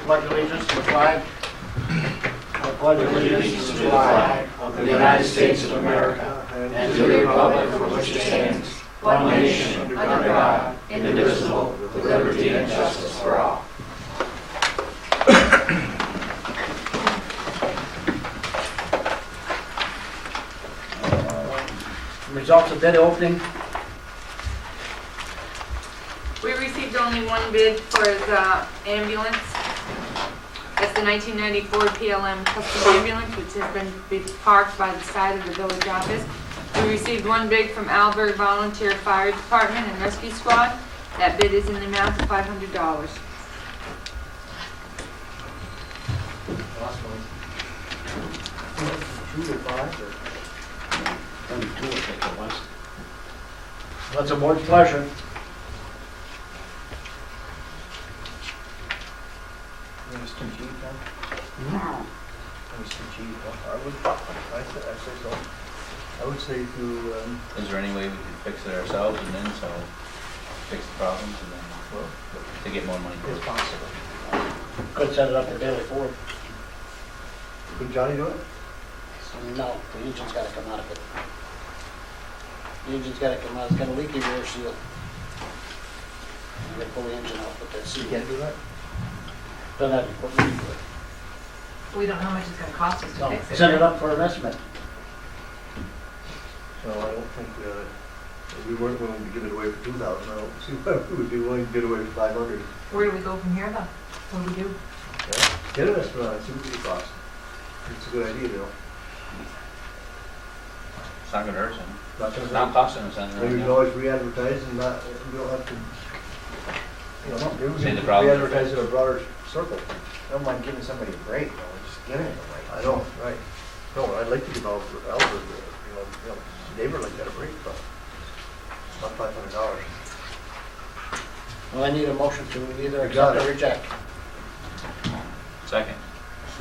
pledge allegiance to the flag. I pledge allegiance to the flag of the United States of America and to the republic for which it stands, one nation, under God, indivisible, with liberty and justice for all. Results of bid opening. We received only one bid for the ambulance. It's the 1994 PLM custom ambulance, which has been parked by the side of the village office. We received one bid from Alberg Volunteer Fire Department and Rescue Squad. That bid is in the amount of $500. Last one. 2 to 5 or? Only two, I think it was. What's the board's pleasure? It's too cheap, huh? No. It's too cheap, huh? I say so. I would say to, Is there any way we could fix it ourselves and then fix the problems and then to get more money? it's possible. Could set it up for daily Ford. Could Johnny do it? No, the engine's gotta come out of it. The engine's gotta come out, it's got a leaky rear seal. You gotta pull the engine out, put that seal. You can't do that? Doesn't have the equipment to do it. We don't know how much it's gonna cost us to So, fix it. set it up for an estimate. No, I don't think, we weren't willing to give it away for 2,000. I don't see why we would be willing to give it away for 500. Where do we go from here though? What do we do? Yeah. Get an estimate on it, see what it costs. It's a good idea, you know. It's not gonna hurt something. Not It's not costing us anything Maybe right we can now. always re-advertise and not, we don't have to, you know, maybe we See can the problem. re-advertise in a broader circle. I don't mind giving somebody a break, though, just giving it away. I know, right. No, I'd like to give Albert, neighbor like that a break, but it's not $500. Well, I need a motion to either You got accept or it. reject. Second.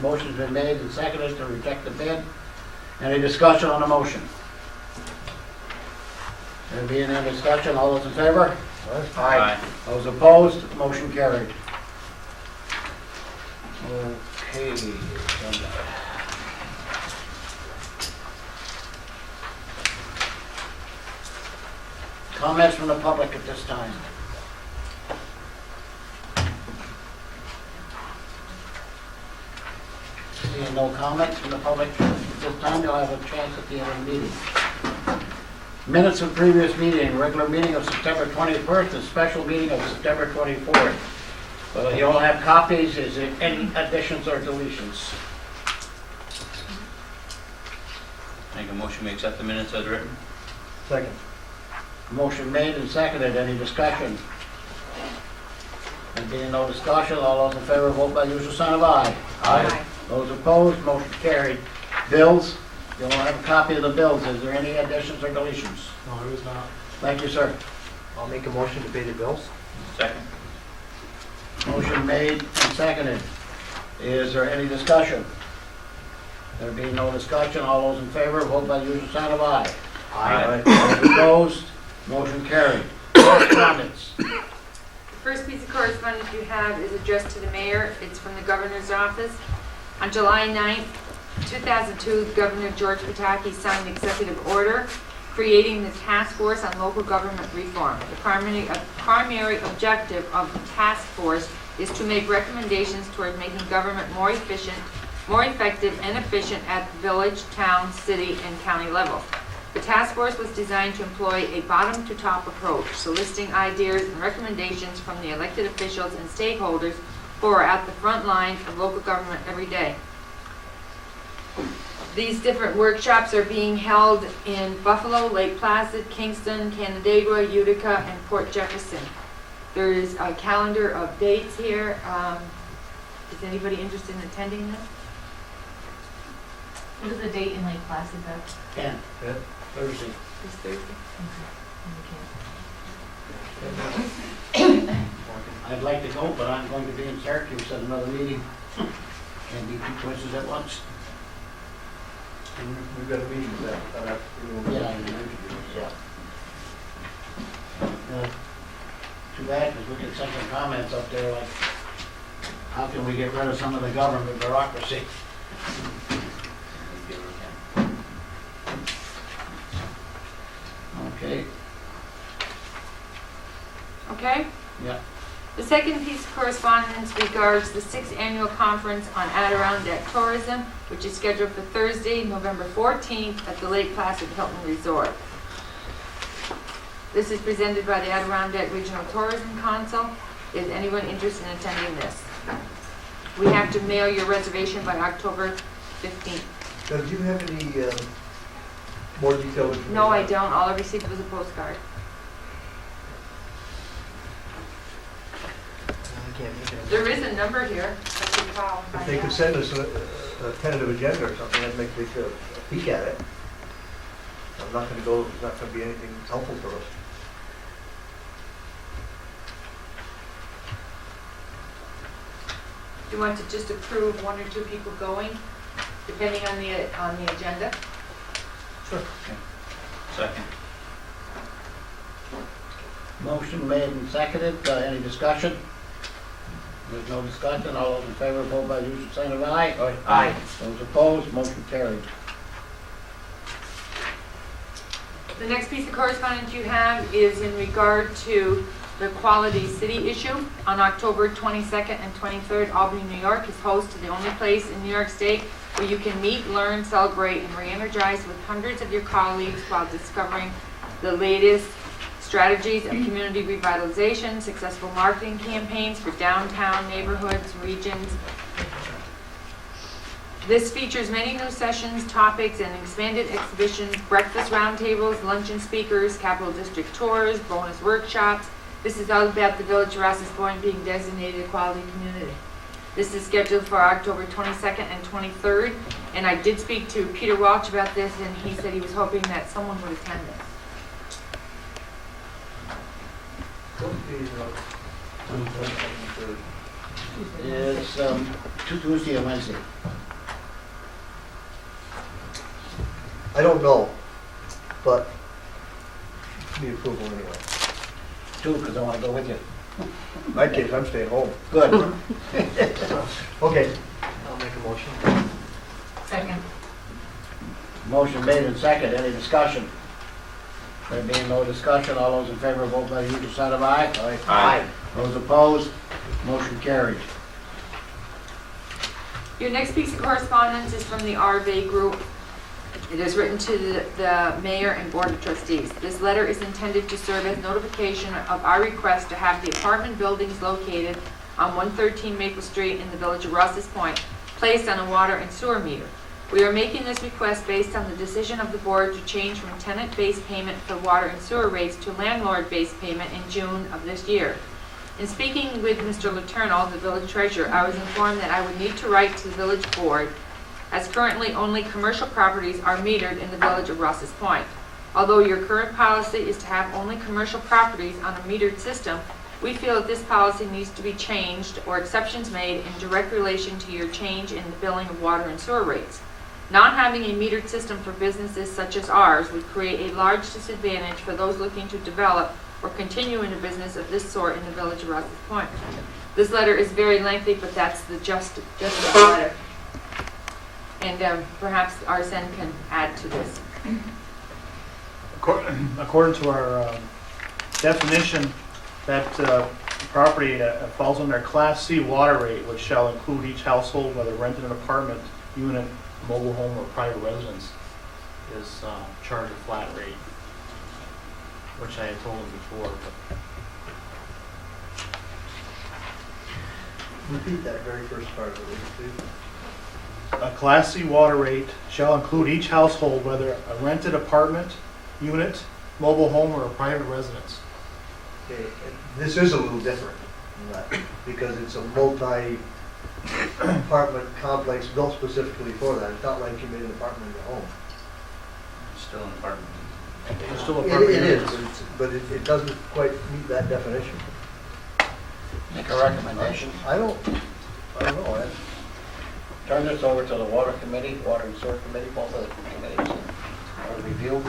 Motion's been made and seconded to reject the bid. Any discussion on the motion? There being no discussion, all those in favor? Aye. Those opposed, motion carried. Okay. agenda. Comments from the public at this time? Seeing no comments from the public at this time, you'll have a chance at the end of the meeting. Minutes of previous meeting, regular meeting of September 21st, and special meeting of September 24th. Well, you all have copies. Is there any additions or deletions? Make a motion, we accept the minutes as written. Second. Motion made and seconded. Any discussion? There being no discussion, all those in favor vote by usual sign of aye. Aye. Those opposed, motion carried. Bills, you all have a copy of the bills. Is there any additions or deletions? No, there is not. Thank you, sir. I'll make a motion to pay the bills. Second. Motion made and seconded. Is there any discussion? There being no discussion, all those in favor vote by usual sign of aye. Aye. Those opposed, motion carried. Correspondence. The first piece of correspondence you have is addressed to the mayor. It's from the governor's office. On July 9th, 2002, Governor George Pataki signed an executive order creating the Task Force on Local Government Reform. The primary objective of the task force is to make recommendations toward making government more efficient, more effective, and efficient at the village, town, city, and county level. The task force was designed to employ a bottom-to-top approach, soliciting ideas and recommendations from the elected officials and stakeholders who are at the front lines of local government every day. These different workshops are being held in Buffalo, Lake Placid, Kingston, Canandaigua, Utica, and Port Jefferson. There is a calendar of dates here. Is anybody interested in attending this? What is the date in Lake Placid though? 10, Yeah. Thursday. This Thursday? I'd like to go, but I'm going to be in Syracuse at another meeting. Can't be two places at once. We've got a meeting with that afternoon. Yeah, I know. Yeah. Too bad, because we could send some comments up there like How can we get rid of some of the government bureaucracy? Maybe we can. Okay, Okay? yeah. The second piece of correspondence regards the 6th Annual Conference on Adirondack Tourism, which is scheduled for Thursday, November 14th at the Lake Placid Hilton Resort. This is presented by the Adirondack Regional Tourism Council. Is anyone interested in attending this? We have to mail your reservation by October 15th. Now, do you have any more detailed information? No, I don't. All I received was a postcard. I can't make it. There is a number here. I should call. If they could send us a tentative agenda or something, I'd make a peek at it. I'm not gonna go, it's not gonna be anything helpful for us. Do you want to just approve 1 or 2 people going, depending on the agenda? Second. Motion made and seconded. Any discussion? There's no discussion. All those in favor, vote by the usual sign of aye. Aye. Those opposed, motion carried. The next piece of correspondence you have is in regard to the Quality City issue. On October 22nd and 23rd, Albany, New York is host to the only place in New York State where you can meet, learn, celebrate, and re-energize with hundreds of your colleagues while discovering the latest strategies of community revitalization, successful marketing campaigns for downtown neighborhoods, regions. This features many new sessions, topics, and expanded exhibitions, breakfast roundtables, luncheon speakers, Capital District tours, bonus workshops. This is all about the Village of Rouses Point being designated a quality community. This is scheduled for October 22nd and 23rd, and I did speak to Peter Walsh about this, and he said he was hoping that someone would attend this. It's Tuesday and Wednesday. I don't know, but need approval anyway. 2, because I want to go with you. In my case, I'm staying home. Good. Okay. I'll make a motion. Second. Motion made and seconded. Any discussion? There being no discussion, all those in favor, vote by the usual sign of aye. Aye. Those opposed, motion carried. Your next piece of correspondence is from the RV Group. It is written to the mayor and board of trustees. This letter is intended to serve as notification of our request to have the apartment buildings located on 113 Maple Street in the Village of Rouses Point placed on a water and sewer meter. We are making this request based on the decision of the board to change from tenant-based payment for water and sewer rates to landlord-based payment in June of this year. In speaking with Mr. Letourneau, the village treasurer, I was informed that I would need to write to the village board, as currently only commercial properties are metered in the Village of Rouses Point. Although your current policy is to have only commercial properties on a metered system, we feel that this policy needs to be changed or exceptions made in direct relation to your change in the billing of water and sewer rates. Not having a metered system for businesses such as ours would create a large disadvantage for those looking to develop or continue in a business of this sort in the Village of Rouses Point. This letter is very lengthy, but that's the gist of the letter. And perhaps Arsen can add to this. According to our definition, that property falls under Class C water rate, which shall include each household, whether rented an apartment, unit, mobile home, or private residence, is charged a flat rate, which I had told him before. Repeat that very first part of it, please. A Class C water rate shall include each household, whether a rented apartment, unit, mobile home, or a private residence. Okay, and this is a little different than that, because it's a multi-apartment complex built specifically for that. It's not like you made an apartment in your home. It's still an apartment. It's still a It apartment is, unit. but it doesn't quite meet that definition. Make a recommendation. I don't know. Turn this over to the Water Committee, Water and Sewer Committee, both of the committees, for review.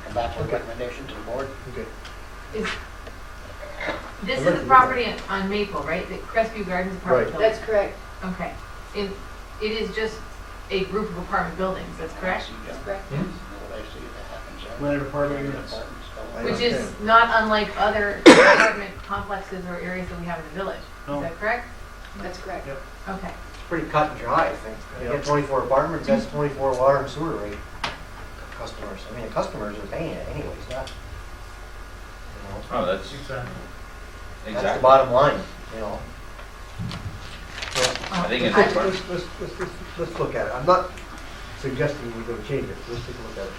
Come back with a recommendation to the board. Okay. Is, This is the property on Maple, right? The Crestview Gardens apartment building? That's correct. Okay. It is just a group of apartment buildings, that's correct? That's correct. Rented apartment units. Which is not unlike other apartment complexes or areas that we have in the village. No. Is that correct? That's correct. Okay. It's pretty cut and dry, I think. You Yep. get 24 apartments, that's 24 water and sewer rate customers. I mean, the customers are paying it anyways, not, you know, Oh, that's that's the exactly. bottom line, you know. I think it's, Let's look at it. I'm not suggesting we're gonna change it. Let's take a look at it.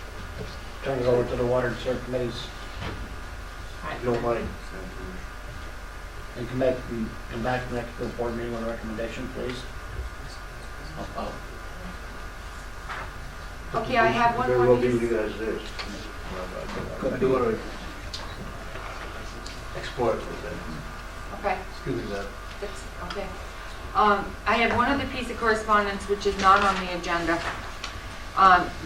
Turn it over to the water and sewer committees If you don't mind. and come back to the next board meeting with a recommendation, please. Okay, I have one Very more well be piece. leave it as it is. Could I be. do want to explore it for a second. Okay. Excuse me, that. That's, okay. I have one other piece of correspondence which is not on the agenda.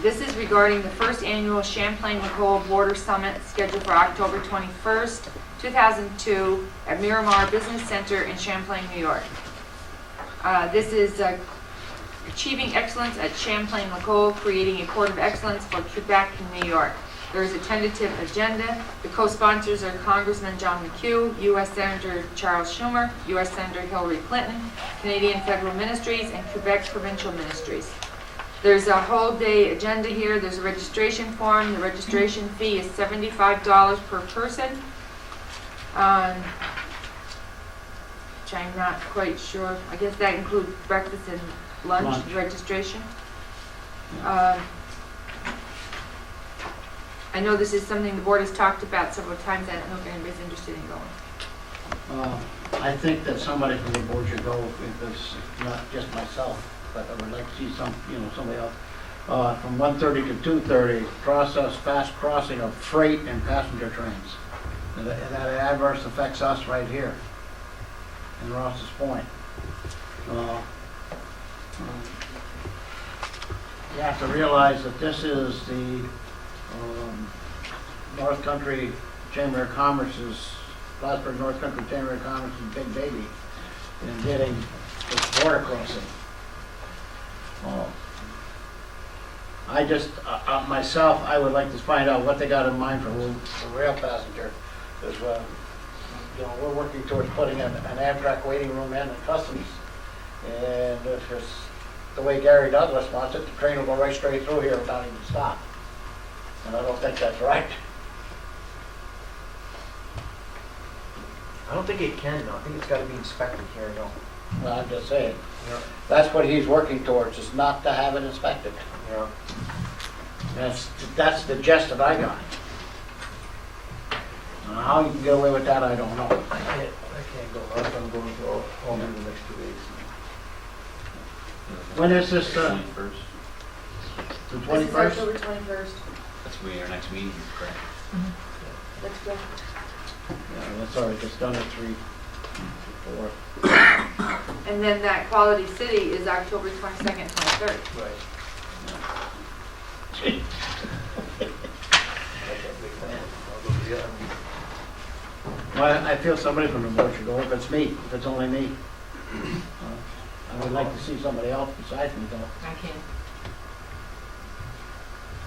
This is regarding the first annual Champlain-Nicole Border Summit scheduled for October 21st, 2002 at Miramar Business Center in Champlain, New York. This is Achieving Excellence at Champlain-Nicole, Creating a Port of Excellence for Quebec and New York. There is a tentative agenda. The co-sponsors are Congressman John McHugh, U.S. Senator Charles Schumer, U.S. Senator Hillary Clinton, Canadian Federal Ministries, and Quebec Provincial Ministries. There's a whole day agenda here. There's a registration form. The registration fee is $75 per person. Which I'm not quite sure. I guess that includes breakfast and lunch registration. I know this is something the board has talked about several times. I don't know if anybody's interested in going. I think that somebody from the board should go, if it's not just myself, but I would like to see somebody else. From 1:30 to 2:30, process fast crossing of freight and passenger trains. And that adverse affects us right here in Ross's Point. You have to realize that this is the North Country Chamber of Commerce's, Plattsburgh North Country Chamber of Commerce's big baby in getting this border crossing. Myself, I would like to find out what they got in mind for rail passenger. Because, we're working towards putting an Amtrak waiting room in at Customs. And if it's the way Gary Douglas wants it, the train will go right straight through here without even stop. And I don't think that's right. I don't think it can, though. I think it's gotta be inspected here, no. Well, I'm just saying, Yeah. that's what he's working towards, is not to have it inspected. Yeah. That's the gist that I got. Now, how you can get away with that, I don't know. I can't go. I'm going to all in the next 2 days. When is this, 21st. the This is 21st? October 21st. That's when our next meeting, correct? That's correct. Yeah, that's already just done at 3, 4. And then that Quality City is October 22nd, 23rd. Right. Well, I feel somebody from the board should go, if it's me, if it's only me. I would like to see somebody else besides me, though. I can.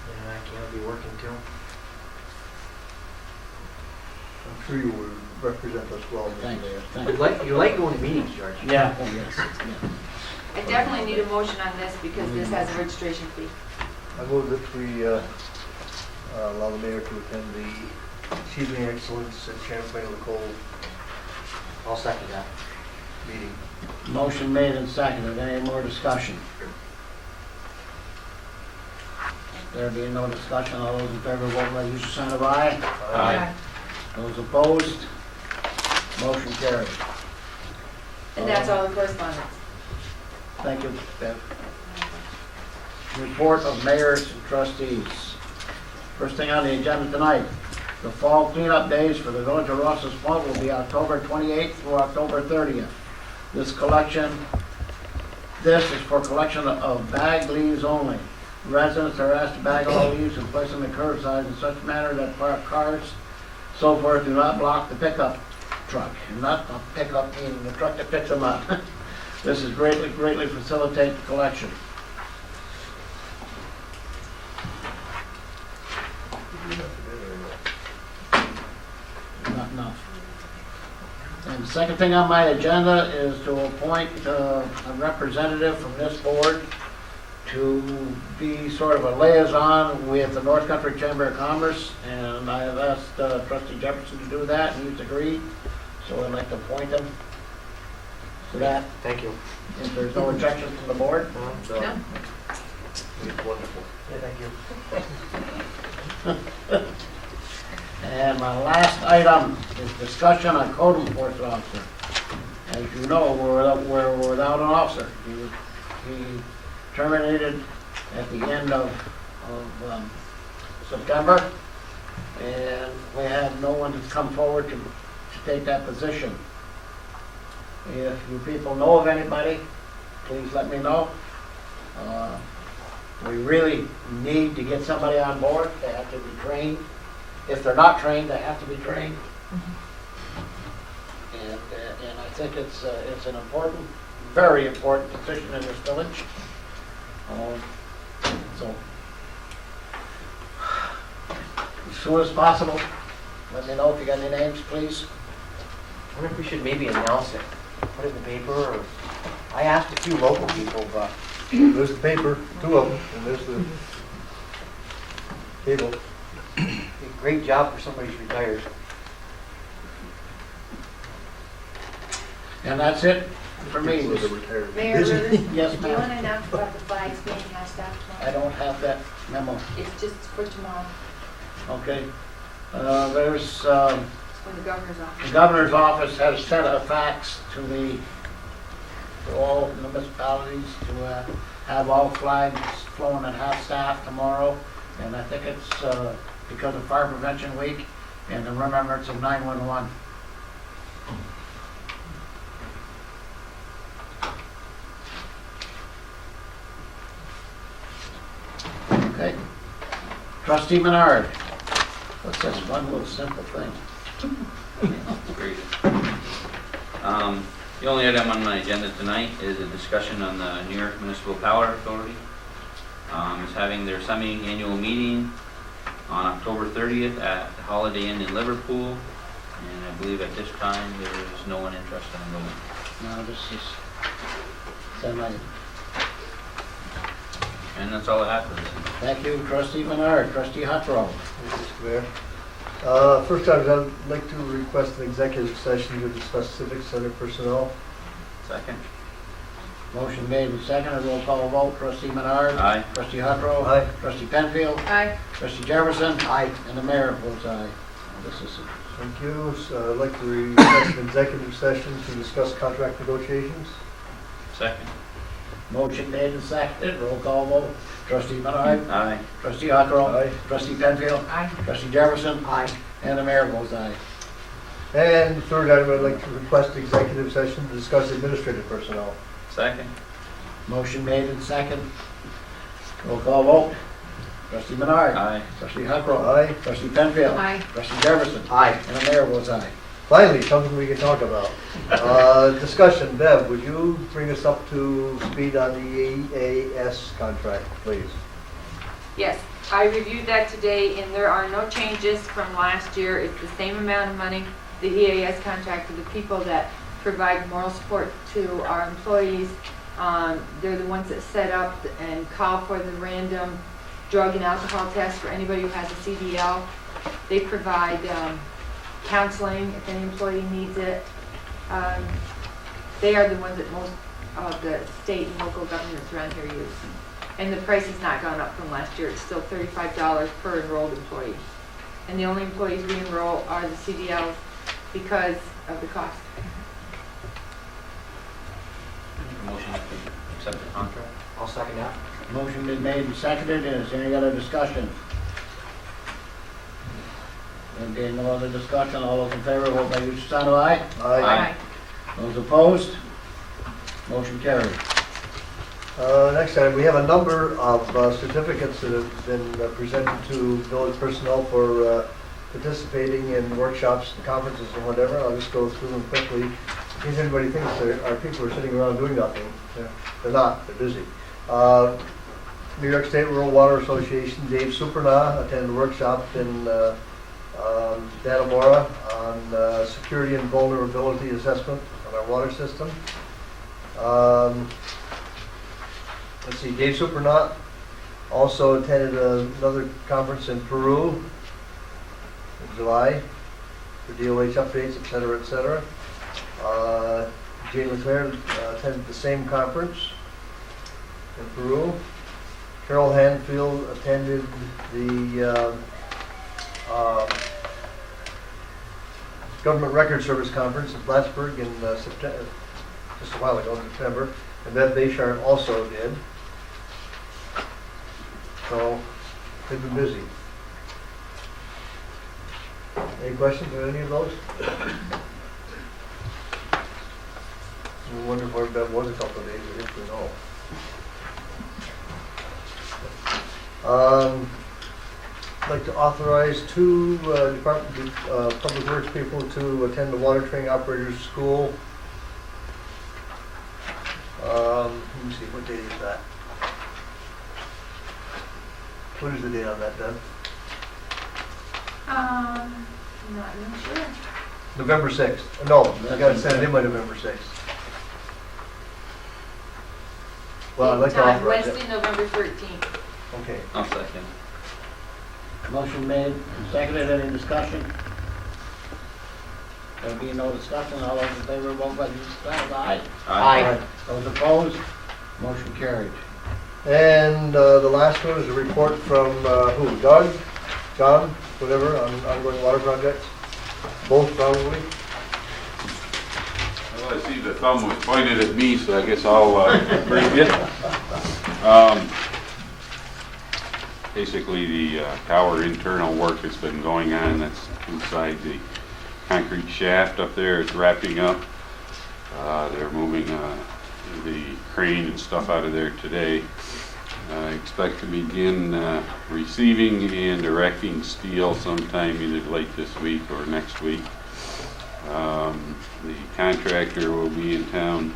Yeah, I can't be working too. I'm sure you will represent us well, Mr. Thanks, Mayor. thanks. You like going to meetings, George. Yeah, oh, yes, yeah. I definitely need a motion on this because this has a registration fee. I move that we allow the mayor to attend the Achieving Excellence at Champlain-Nicole I'll second that. meeting. Motion made and seconded. Any more discussion? There being no discussion, all those in favor, vote by the usual sign of aye. Aye. Those opposed? Motion carried. And that's all the correspondence. Thank you, Bev. Report of mayors and trustees. First thing on the agenda tonight, the fall cleanup days for the village of Rouses Point will be October 28th through October 30th. This is for collection of bagged leaves only. Residents are asked to bag all leaves and place them in curbside in such manner that parked cars, so forth, do not block the pickup truck, not a pickup, meaning the truck that picks them up. This is greatly facilitate the collection. Not enough. And the second thing on my agenda is to appoint a representative from this board to be sort of a liaison with the North Country Chamber of Commerce, and I have asked Trustee Jefferson to do that, and he's agreed, so I'd like to appoint him to that. Thank you. If there's no objection from the board. No? It's wonderful. Yeah, thank you. And my last item is discussion on code enforcement officer. As you know, we're without an officer. He terminated at the end of September, and we have no one that's come forward to take that position. If you people know of anybody, please let me know. We really need to get somebody on board. They have to be trained. If they're not trained, they have to be trained. And I think it's an important, very important position in this village. So, as soon as possible, let me know if you got any names, please. I wonder if we should maybe announce it, put it in the paper, or, I asked a few local people, but. There's the paper, 2 of them, and there's the cable. Great job for somebody who's retired. And that's it for me. Mayor Rivers, Yes, do you want ma'am. to announce about the flags being passed out I tomorrow? don't have that memo. It's just for tomorrow. Okay. There's, It's from the governor's office. the governor's office has sent a fax to all municipalities to have all flags flown at half-staff tomorrow. And I think it's because of Fire Prevention Week and the remembrance of 911. Okay. Trustee Menard. What's this one little simple thing? Great. The only item on my agenda tonight is a discussion on the New York Municipal Power Authority. Is having their semi-annual meeting on October 30th at the Holiday Inn in Liverpool. And I believe at this time there is no one interested in going. No, this is semi. And that's all I have for this. Thank you, Trustee Menard. Trustee Huckrow. Mr. Mayor. First time, I'd like to request an executive session to discuss civic center personnel. Second. Motion made and seconded. Roll call vote. Trustee Menard. Aye. Trustee Huckrow. Aye. Trustee Penfield. Aye. Trustee Jefferson. Aye. And the mayor votes aye. This is Thank you. So I'd like to request an executive session to discuss contract negotiations. Second. motion made and seconded. Roll call vote. Trustee Menard. Aye. Trustee Huckrow. Aye. Trustee Penfield. Aye. Trustee Jefferson. Aye. And the mayor votes aye. And the third item, I'd like to request executive session to discuss administrative personnel. Second. Motion made and seconded. Roll call vote. Trustee Menard. Aye. Trustee Huckrow. Aye. Trustee Penfield. Aye. Trustee Jefferson. Aye. And the mayor votes aye. Finally, something we can talk about. Discussion, Bev, would you bring us up to speed on the EAS contract, please? Yes, I reviewed that today, and there are no changes from last year. It's the same amount of money, the EAS contract for the people that provide moral support to our employees. They're the ones that set up and call for the random drug and alcohol test for anybody who has a CDL. They provide counseling if any employee needs it. They are the ones that most of the state and local governments around here use. And the price has not gone up from last year. It's still $35 per enrolled employee. And the only employees we enroll are the CDLs because of the cost. Motion to accept the contract. I'll second that. Motion been made and seconded. Is there any other discussion? There being no other discussion, all those in favor, vote by your sign of aye. Aye. Those opposed? Motion carried. Next item, we have a number of certificates that have been presented to village personnel for participating in workshops and conferences and whatever. I'll just go through them quickly. In case anybody thinks our people are sitting around doing nothing, they're not, they're busy. New York State Rural Water Association, Dave Superna attended a workshop in Dannemora on security and vulnerability assessment on our water system. Let's see, Dave Superna also attended another conference in Peru in July for DOH updates, et cetera, et cetera. Jane Leclerc attended the same conference in Peru. Carol Hanfield attended the Government Record Service Conference in Plattsburgh in September, just a while ago in September, and Bev Bayshard also did. So they've been busy. Any questions on any of those? We wonder where Bev was a couple of days, I think we know. I'd like to authorize two Department of Public Works people to attend the water training operators school. Let me see, what date is that? What is the date on that, Deb? Not even sure. November 6th. No, I got to send it in by November 6th. Well, I'd like to Time, authorize it. Wednesday, November 13th. Okay. I'll second. Motion made and seconded. Any discussion? There being no discussion, all those in favor, vote by the aye. Aye. Those opposed, motion carried. And the last one is a report from who? Doug? John? Whatever, on ongoing water projects? Both probably? Well, I see the thumb was pointed at me, so I guess I'll brief you. Basically, the tower internal work that's been going on, that's inside the concrete shaft up there, it's wrapping up. They're moving the crane and stuff out of there today. I expect to begin receiving and erecting steel sometime either late this week or next week. The contractor will be in town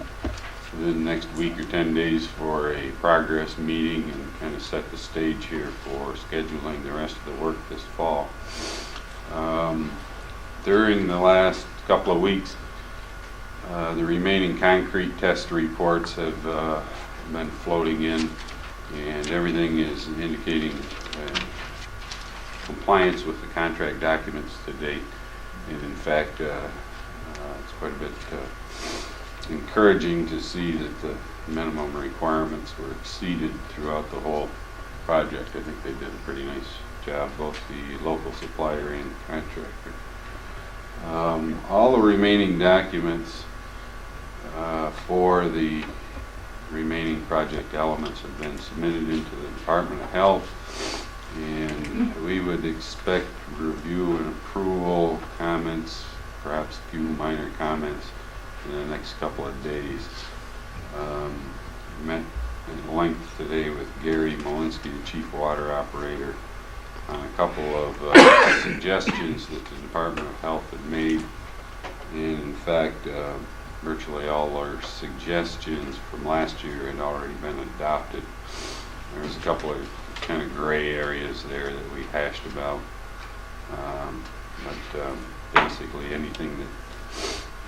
within the next week or 10 days for a progress meeting and kind of set the stage here for scheduling the rest of the work this fall. During the last couple of weeks, the remaining concrete test reports have been floating in, and everything is indicating compliance with the contract documents to date. And in fact, it's quite a bit encouraging to see that the minimum requirements were exceeded throughout the whole project. I think they did a pretty nice job, both the local supplier and contractor. All the remaining documents for the remaining project elements have been submitted into the Department of Health, and we would expect review and approval, comments, perhaps a few minor comments in the next couple of days. Met in length today with Gary Molinsky, the Chief Water Operator, on a couple of suggestions that the Department of Health had made. And in fact, virtually all our suggestions from last year had already been adopted. There was a couple of kind of gray areas there that we hashed about. But basically anything that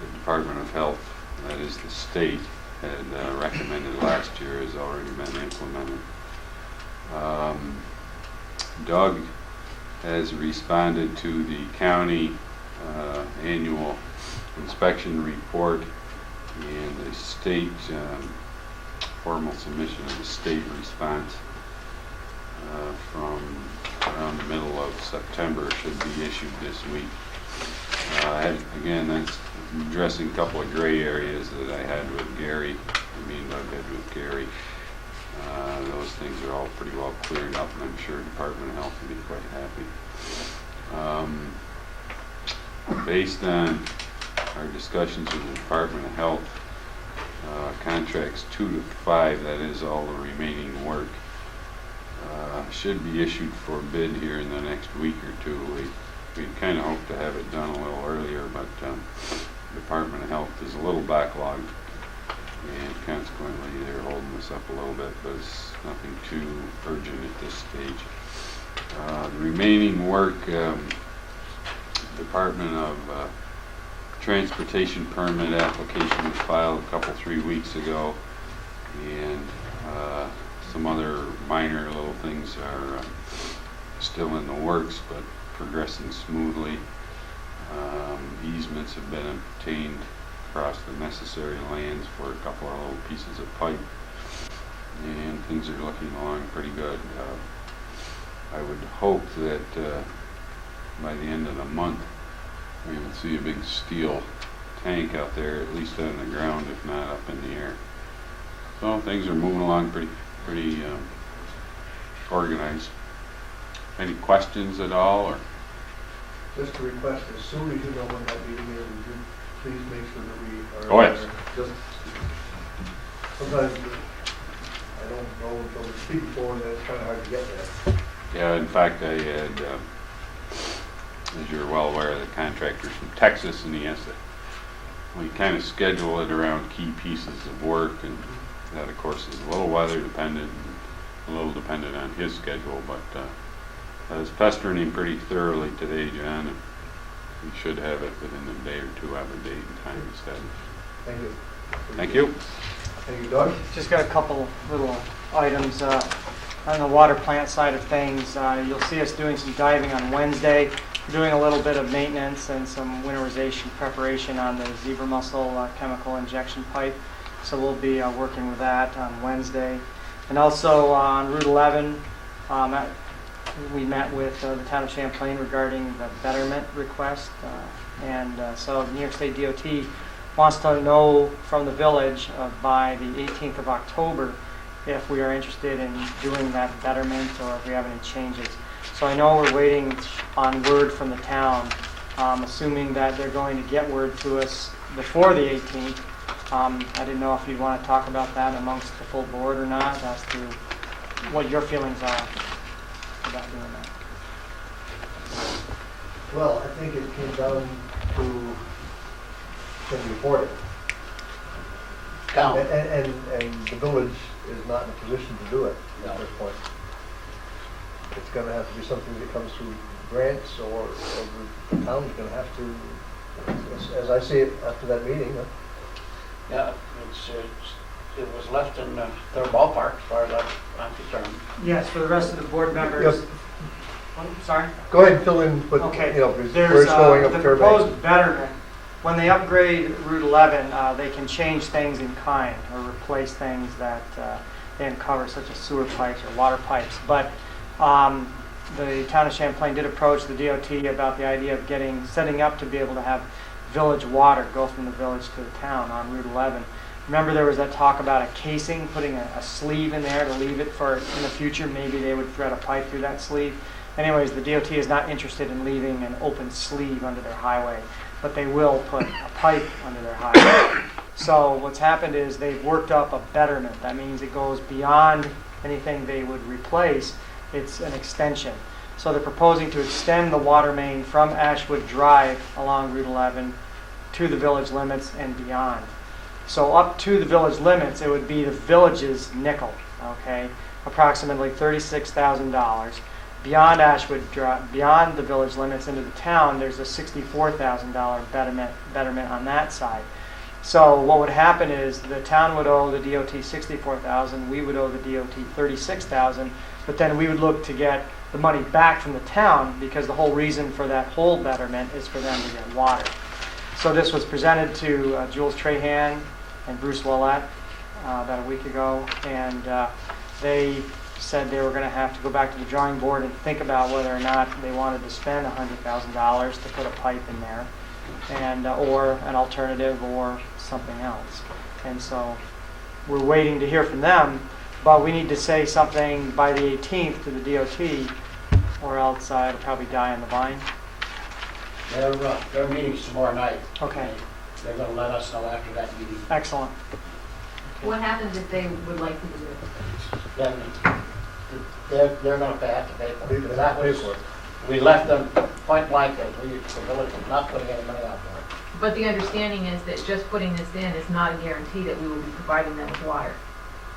the Department of Health, that is the state, had recommended last year has already been implemented. Doug has responded to the county annual inspection report and the state formal submission of the state response from around the middle of September should be issued this week. Again, that's addressing a couple of gray areas that I had with Gary. Doug had with Gary. Those things are all pretty well cleared up, and I'm sure Department of Health will be quite happy. Based on our discussions with the Department of Health, contracts 2 to 5, that is all the remaining work, should be issued for bid here in the next week or two. We We kind of hope to have it done a little earlier, but Department of Health is a little backlogged, and consequently they're holding us up a little bit, but it's nothing too urgent at this stage. The remaining work, Department of Transportation permit application was filed a couple, 3 weeks ago, and some other minor little things are still in the works, but progressing smoothly. Easements have been obtained across the necessary lands for a couple of little pieces of pipe, and things are looking along pretty good. I would hope that by the end of the month we will see a big steel tank out there, at least on the ground, if not up in the air. So things are moving along pretty organized. Any questions at all, or? Just a request, as soon as you know when that meeting is, would you please make sure that we are. Oh, yes. Just, sometimes I don't know until we speak before, and then it's kind of hard to get there. Yeah, in fact, I had, as you're well aware, the contractor's from Texas, and he has to, we kind of schedule it around key pieces of work, and that, of course, is a little weather dependent, and a little dependent on his schedule, but I was pestering him pretty thoroughly today, John, and we should have it within a day or two, have a date and time established. Thank you. Thank you. Thank you, Doug. Just got a couple little items on the water plant side of things. You'll see us doing some diving on Wednesday. We're doing a little bit of maintenance and some winterization preparation on the zebra mussel chemical injection pipe. So we'll be working with that on Wednesday. And also on Route 11, we met with the town of Champlain regarding the betterment request. So New York State DOT wants to know from the village by the 18th of October if we are interested in doing that betterment or if we have any changes. So I know we're waiting on word from the town, assuming that they're going to get word to us before the 18th. I didn't know if you'd want to talk about that amongst the full board or not, as to what your feelings are about doing that. Well, I think it came down to, can we afford it? Town. And the village is not in a position to do it No. at this point. It's gonna have to be something that comes through grants, or the town's gonna have to, as I see it after that meeting. Yeah, it was left in their ballpark as far as I'm concerned. Yes, for the rest of the board members. Yep. I'm sorry? Go ahead and fill in, but, Okay. you know, where There's it's going up the Fairbanks. proposed betterment. When they upgrade Route 11, they can change things in kind or replace things that they uncover, such as sewer pipes or water pipes. But the town of Champlain did approach the DOT about the idea of setting up to be able to have village water go from the village to the town on Route 11. Remember, there was that talk about a casing, putting a sleeve in there to leave it for in the future. Maybe they would thread a pipe through that sleeve. Anyways, the DOT is not interested in leaving an open sleeve under their highway, but they will put a pipe under their highway. So what's happened is they've worked up a betterment. That means it goes beyond anything they would replace. It's an extension. So they're proposing to extend the water main from Ashwood Drive along Route 11 to the village limits and beyond. So up to the village limits, it would be the village's nickel, okay, approximately $36,000. Beyond Ashwood Drive, beyond the village limits into the town, there's a $64,000 betterment on that side. So what would happen is the town would owe the DOT $64,000, we would owe the DOT $36,000, but then we would look to get the money back from the town, because the whole reason for that whole betterment is for them to get water. So this was presented to Jules Trahan and Bruce Willett about a week ago, and they said they were going to have to go back to the drawing board and think about whether or not they wanted to spend $100,000 to put a pipe in there, and or an alternative or something else. And so we're waiting to hear from them, but we need to say something by the 18th to the DOT, or else I'd probably die on the vine. Their meeting's tomorrow night. Okay, They're gonna let us know after that meeting. excellent. What happens if they would like to do it? Then they're gonna have to pay for They it. have That to pay was, for it. We left them point blank that the village is not putting any money out for it. But the understanding is that just putting this in is not a guarantee that we will be providing them with water.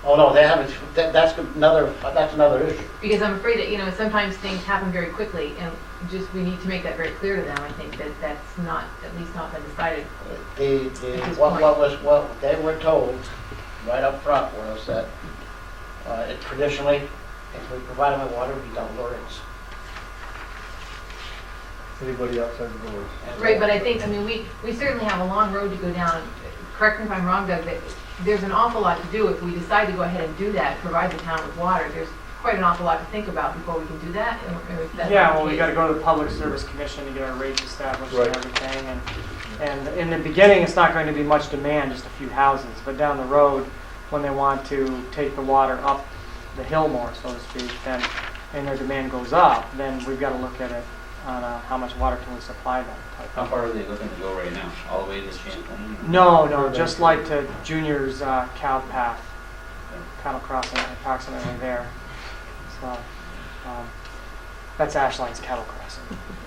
Oh, no, they haven't, that's another issue. Because I'm afraid that, sometimes things happen very quickly, and just, we need to make that very clear to them. I think that that's not, at least not been decided. What they were told right up front was that traditionally, if we provide them with water, we don't lure it. Anybody outside the doors? Right, but I think, we certainly have a long road to go down. Correct me if I'm wrong, Doug, that there's an awful lot to do if we decide to go ahead and do that, provide the town with water. There's quite an awful lot to think about before we can do that. Or if that's Yeah, not the well, we case. gotta go to the Public Service Commission to get our rates established Right. and everything. And in the beginning, it's not going to be much demand, just a few houses. But down the road, when they want to take the water up the hill more, so to speak, then, and their demand goes up, then we've got to look at it on how much water can we supply them. type How of- far are they looking to go right now? All the way to Champlain? No, just like to Junior's cow path, cattle crossing, approximately there. So, that's Ashline's cattle crossing.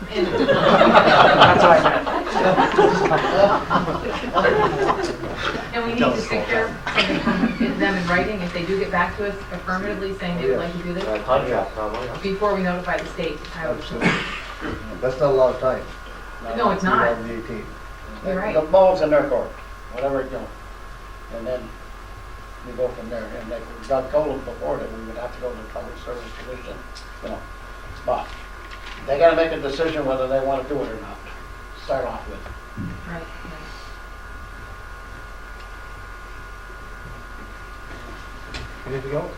And- That's what I meant. And we need to secure something from them in writing if they do get back to us affirmatively saying they would like to do this, Contract, probably. before we notify the state. I would assume. That's not a lot of time. No, it's not. 2018. You're right. The ball's in their court, whatever it's doing. And then we go from there. And like Doug told them before that we would have to go to the Public Service Commission, But they gotta make a decision whether they wanna do it or not, to start off with. Right, right. Anything else?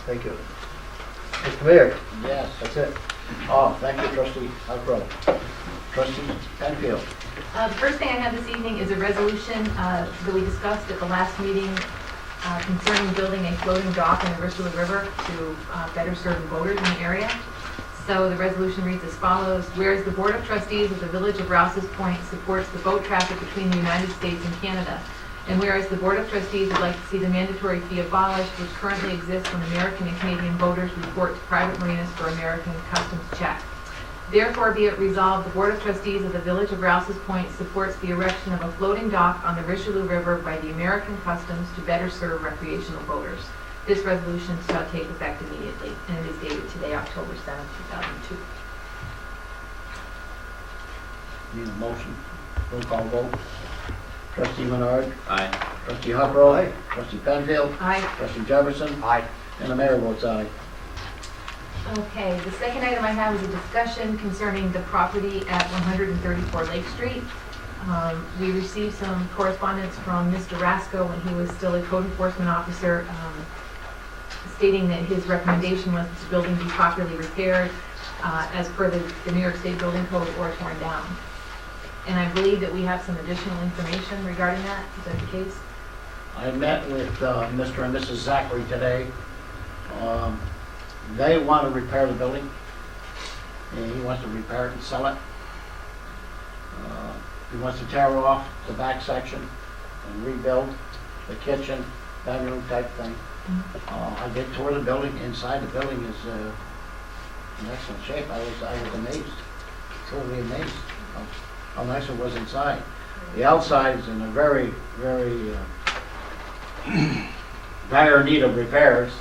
Thank you. Mr. Mayor, Yes. that's it. Oh, thank you, trustee Huckrow. Trustee Penfield. The first thing I have this evening is a resolution that we discussed at the last meeting concerning building a floating dock in the Richelieu River to better serve the boaters in the area. So the resolution reads as follows: whereas the Board of Trustees of the Village of Rouses Point supports the boat traffic between the United States and Canada, and whereas the Board of Trustees would like to see the mandatory fee abolished which currently exists when American and Canadian boaters report to private marinas for American customs check. Therefore, be it resolved, the Board of Trustees of the Village of Rouses Point supports the erection of a floating dock on the Richelieu River by the American Customs to better serve recreational boaters. This resolution shall take effect immediately, and it is dated today, October 7th, 2002. Need a motion? Roll call vote. Trustee Menard. Aye. Trustee Huckrow. Aye. Trustee Penfield. Aye. Trustee Jefferson. Aye. And the mayor votes aye. Okay, the second item I have is a discussion concerning the property at 134 Lake Street. We received some correspondence from Mr. Rasco when he was still a code enforcement officer, stating that his recommendation was that the building be properly repaired as per the New York State Building Code or torn down. And I believe that we have some additional information regarding that. Is that the case? I met with Mr. and Mrs. Zachary today. They want to repair the building, and he wants to repair it and sell it. He wants to tear off the back section and rebuild the kitchen, bedroom type thing. I did tour the building. Inside the building is in excellent shape. I was amazed, totally amazed how nice it was inside. The outside's in a very, very dire need of repairs.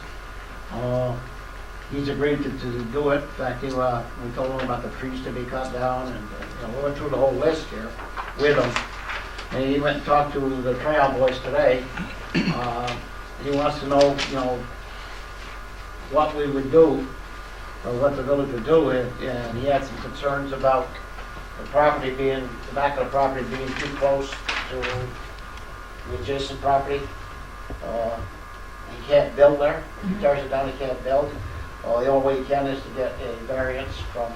He's agreed to do it. In fact, we told him about the trees to be cut down, and we went through the whole list here with him. And he went and talked to the Trail Boys today. He wants to know, what we would do, or what the village would do, and he had some concerns about the property being, the back of the property being too close to the adjacent property. He can't build there. If he tears it down, he can't build. The only way he can is to get a variance from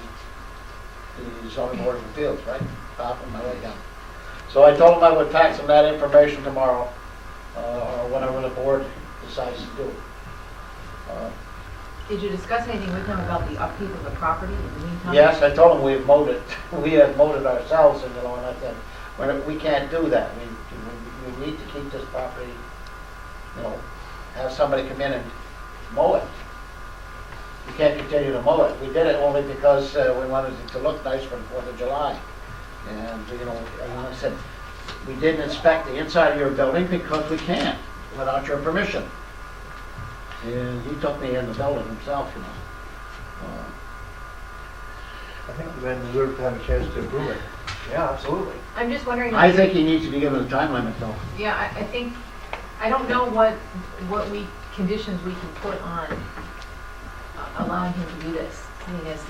the zoning board of appeals, right? Top of my way down. So I told him I would fax him that information tomorrow, or whatever the board decides to do. Did you discuss anything with him about the upkeep of the property in the meantime? Yes, I told him we've mowed it. We have mowed it ourselves, and and I said, we can't do that. We need to keep this property, have somebody come in and mow it. you can't continue to mow it. We did it only because we wanted it to look nice for the 4th of July. And, you know, and I said, we didn't inspect the inside of your building because we can't, without your permission. And he took me in the building himself, you know. I think the men deserve to have a chance to improve it. Yeah, absolutely. I'm just wondering. I think he needs to be given a time limit, though. Yeah, I think, I don't know what conditions we can put on allowing him to do this. Seeing as,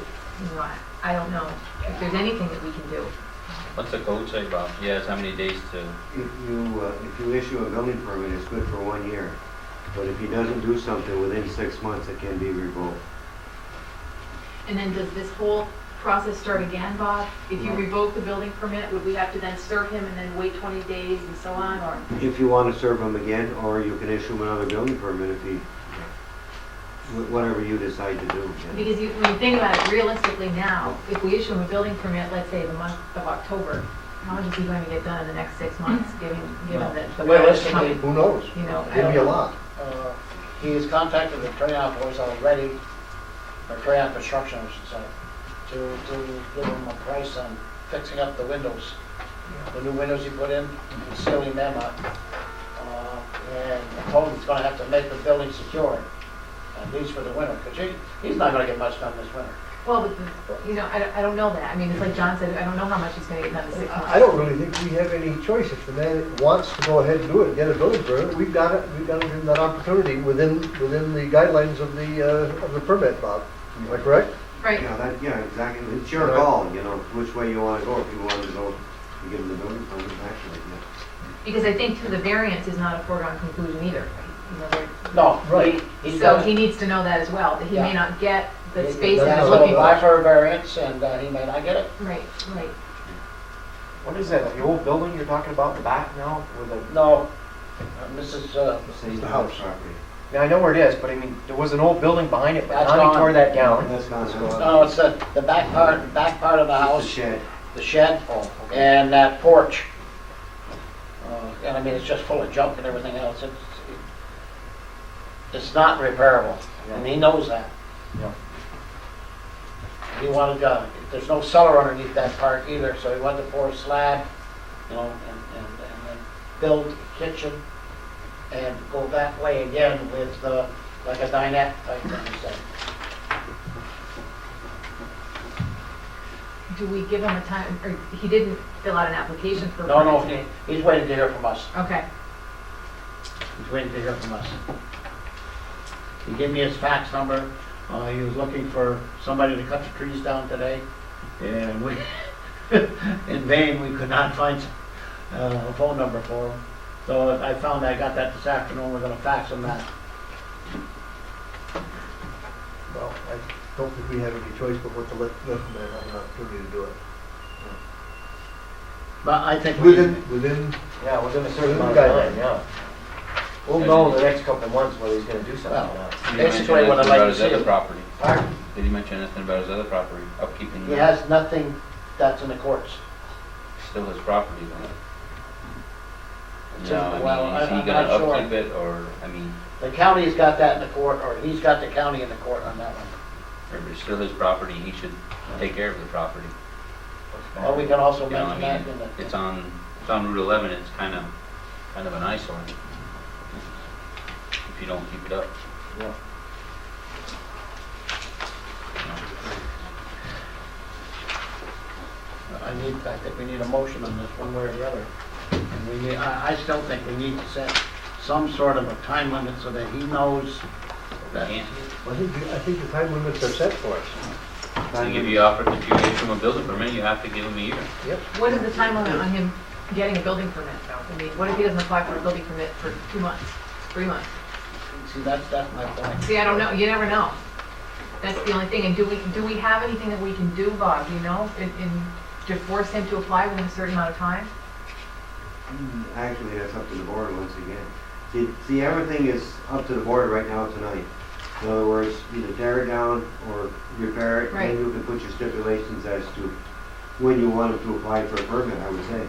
you know, I don't know if there's anything that we can do. What's the code say, Bob? He has how many days to, If you issue a building permit, it's good for 1 year. But if he doesn't do something within 6 months, it can be revoked. And then does this whole process start again, Bob? If you No. revoke the building permit, would we have to then serve him and then wait 20 days and so on, or? If you want to serve him again, or you can issue him another building permit if he, whatever you decide to do. Because when you think about it realistically now, if we issue him a building permit, let's say the month of October, how much is he going to get done in the next 6 months, given that the weather's Realistically, coming? Who knows? You know, I Give don't me a know. lot. He has contacted the Trayon boys already, or Trayon Construction, I should say, to give him a price on fixing up the windows. The new windows he put in, and sealing them up. And I told him he's gonna have to make the building secure, at least for the winter, because he's not gonna get much done this winter. Well, but, you know, I don't know that. I mean, it's like John said, I don't know how much he's going to get done in 6 months. I don't really think we have any choice. If the man wants to go ahead and do it, get a building permit, we've got to give him that opportunity within the guidelines of the permit, Bob. Am I correct? Right. Yeah, exactly. It's your call, you know, which way you want to go. If you want to go, you give him the building permit, actually, yeah. Because I think too, the variance is not a foregone conclusion either. You know, No, Right. He's so got he needs to know that as well, that he may Yeah. not get the He's space that gonna he's looking apply for. for a variance, and he may not get it. Right, right. What is that, the old building you're talking about in the back now? With the, No, Mrs. Same the house. property. yeah, I know where it is, but I mean, there was an old building behind it, but That's Tommy gone. tore that down. That's gone. No, it's the back part of the It's the house, shed. the shed, Oh, okay. and that porch. And I mean, it's just full of junk and everything else. It's not repairable, and he knows that. Yeah. He wanted, there's no cellar underneath that part either, so he wanted to pour a slab, you know, and then build a kitchen and go that way again with, like a dinette type thing, he said. Do we give him a time, or he didn't fill out an application for a No, permit today? he's waiting to hear from us. Okay, He's waiting to hear from us. He gave me his fax number. He was looking for somebody to cut the trees down today, and we, in vain, we could not find a phone number for him. So I got that this afternoon. We're gonna fax him that. Well, I don't think we have any choice but what to let the man have an opportunity to do it. But I think we, Within, Yeah, within a certain Within amount the of time, guidelines. yeah. We'll know in the next couple of months whether he's gonna do something or not. did he mention Basically, what I'd anything like about to his see other is- property? Pardon? Did he mention anything about his other property, upkeeping? he has nothing that's in the courts. Still his property, though. It's No, in- well, I mean, is he I'm gonna not sure. upkeep it, or, I mean, The county's got that in the court, or he's got the county in the court on that one. or it's still his property, he should take care of the property. Or we can also You know, I mention that mean, in the. it's on Route 11, it's kind of an eyesore. If you don't keep it up. Yeah. I think we need a motion on this, one way or the other. And we need, I still think we need to set some sort of a time limit so that he knows that. Can't, I think the time limits are set for us. if you issue him a building permit, you have to give him a year. what is the time limit on him getting a building permit though? I mean, what if he doesn't apply for a building permit for 2 months, 3 months? See, that's my point. See, I don't know, you never know. That's the only thing, and do we have anything that we can do, Bob, you know, to force him to apply within a certain amount of time? Actually, that's up to the board once again. See, everything is up to the board right now tonight. In other words, either tear it down or repair it, Right. and you can put your stipulations as to when you want him to apply for a permit, I would say.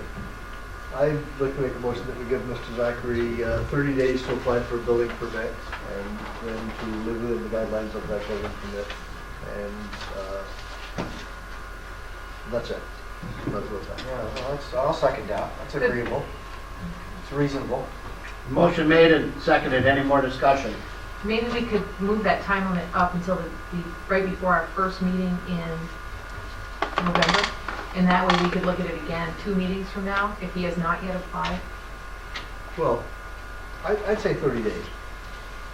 I'd like to make a motion that we give Mr. Zachary 30 days to apply for a building permit and then to live within the guidelines of that building permit. And that's it. That's what that. Yeah, well, I'll second that. That's agreeable. It's reasonable. Motion made and seconded. Any more discussion? Maybe we could move that time limit up until the right before our first meeting in November. And that way we could look at it again 2 meetings from now if he has not yet applied. Well, I'd say 30 days.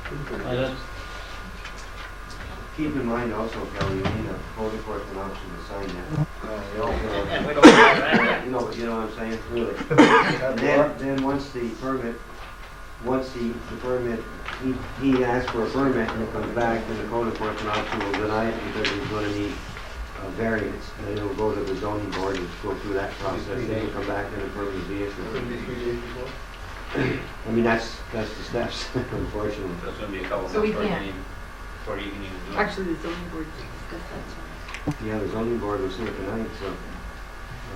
Give him 30 days. Keep in mind also, Kelly, you need a code enforcement officer to sign that. And we don't have that. You know what I'm saying, really. And then once the permit, he asks for a permit and it comes back, then the code enforcement officer will deny it because he's gonna need a variance. And it'll go to the zoning board and go through that process, then it'll come back and the permit will be issued. Couldn't be 3 days before? I mean, that's the steps, unfortunately. That's gonna be a couple So we months before you can't. before you can even do it. Actually, the zoning board discussed that. Yeah, the zoning board was here tonight, so.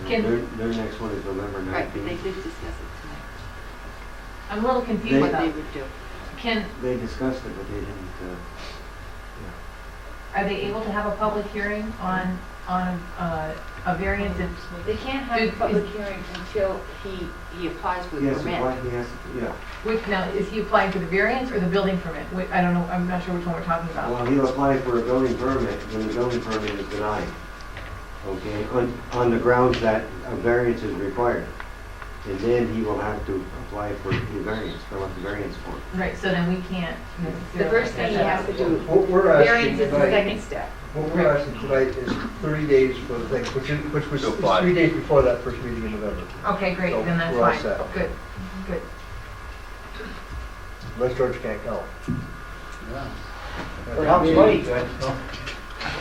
Can- Their next one is November Right, but they 19th. did discuss it tonight, I'm a little confused They- with what they that. would do. Can, They discussed it, but they didn't, are they able to have a public hearing on a variance if They can't have a public hearing until he applies for the yes, permit. why he has, yeah. now, is he applying for the variance or the building permit? I don't know, I'm not sure which one we're talking about. Well, he'll apply for a building permit when the building permit is denied. Okay, on the grounds that a variance is required. And then he will have to apply for the variance, fill out the variance form. Right, so then we can't necessarily. The first thing he has to do, What we're asking variance is the tonight, second step. what we're asking tonight is 30 days for the thing, which was To apply. 3 days before that first meeting in November. Okay, great, So then that's we're all fine. set. Good, good. Unless George can't count. Yeah. But how much money, good?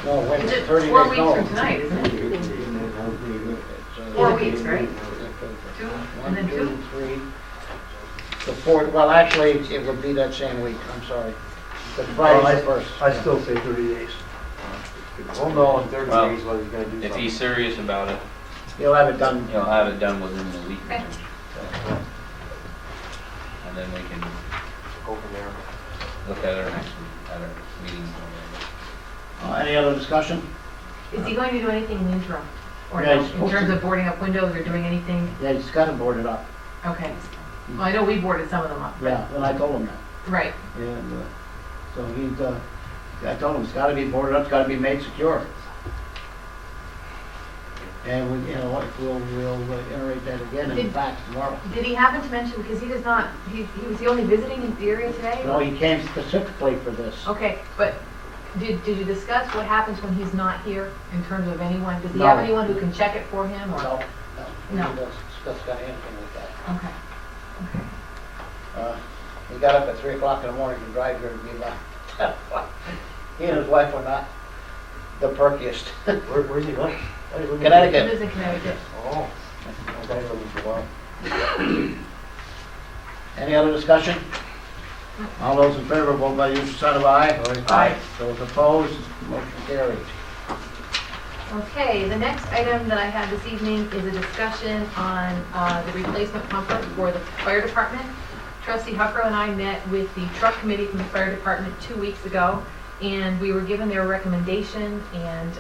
No, wait, Is it 30 4 days, weeks no. from tonight, isn't it? It's, 4 weeks, right? 2, and then 2? 3. The fourth, well, actually, it would be that same week, I'm sorry. The Friday's the first. I still say 30 days. We'll know in 30 Well, days whether he's gonna do If something. he's serious about it, You'll have it done. he'll have it done within the week. Okay. And then we can Go from there. look at our next, at our meeting. Any other discussion? Is he going to do anything in the interim? Or Yeah, no, he's in supposed terms to. of boarding up windows or doing anything? Yeah, he's got to board it up. Okay. Well, I know we boarded some of them up. but- Yeah, and I told him that. Right, And so he's, I told him it's got to be boarded up, it's got to be made secure. And we, you know what, we'll iterate that again in Did- fact tomorrow. did he happen to mention, because he does not, he was the only visiting in the area today? No, he came specifically for this. Okay, but did you discuss what happens when he's not here in terms of anyone? Does he have No. anyone who can check it for him or? No, No. he doesn't discuss anything like that. Okay, okay. He got up at 3 o'clock in the morning to drive here to be about 10 o'clock. He and his wife were not the perkiest. Where's he going? He Connecticut. lives in Connecticut. Oh. Okay, for a while. Any other discussion? All those in favor, vote by the usual sign of aye. Aye. Those opposed, motion carried. Okay, the next item that I have this evening is a discussion on the replacement pumper for the fire department. Trustee Huckrow and I met with the truck committee from the fire department 2 weeks ago, and we were given their recommendation, and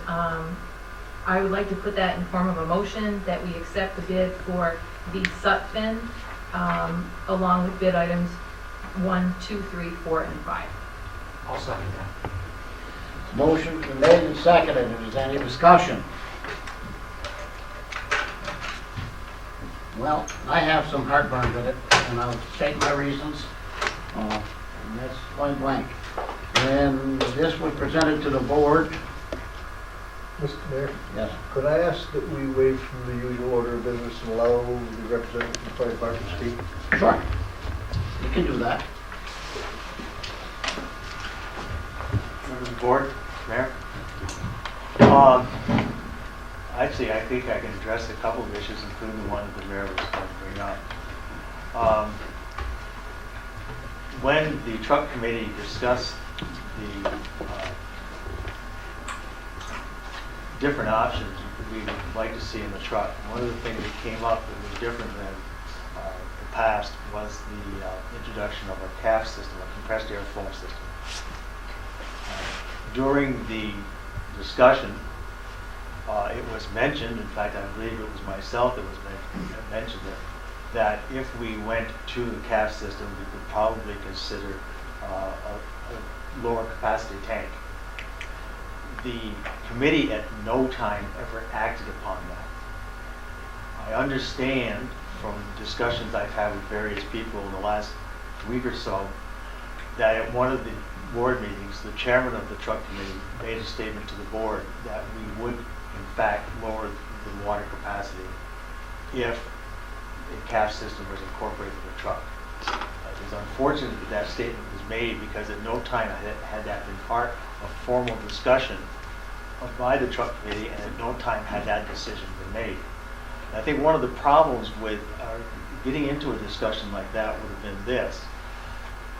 I would like to put that in form of a motion that we accept the bid for the Sutphen, along with bid items 1, 2, 3, 4, and 5. I'll second that. Motion been made and seconded. Is there any discussion? Well, I have some heartburn with it, and I'll state my reasons. And that's point blank. When this was presented to the board, Mr. Mayor, yes, could I ask that we waive from the usual order of business and allow the representative from the fire department to speak? sure, you can do that. Members of the board, Mayor. Actually, I think I can address a couple of issues, including the one that the mayor was going to bring up. When the truck committee discussed the different options we would like to see in the truck, one of the things that came up that was different than passed was the introduction of a CAF system, a compressed air flow system. During the discussion, it was mentioned, in fact, I believe it was myself that was mentioned that if we went to the CAF system, we could probably consider a lower capacity tank. The committee at no time ever acted upon that. I understand from discussions I've had with various people in the last week or so that at one of the board meetings, the chairman of the truck committee made a statement to the board that we would in fact lower the water capacity if a CAF system was incorporated in the truck. It was unfortunate that that statement was made because at no time had that been part of formal discussion by the truck committee, and at no time had that decision been made. And I think one of the problems with getting into a discussion like that would have been this.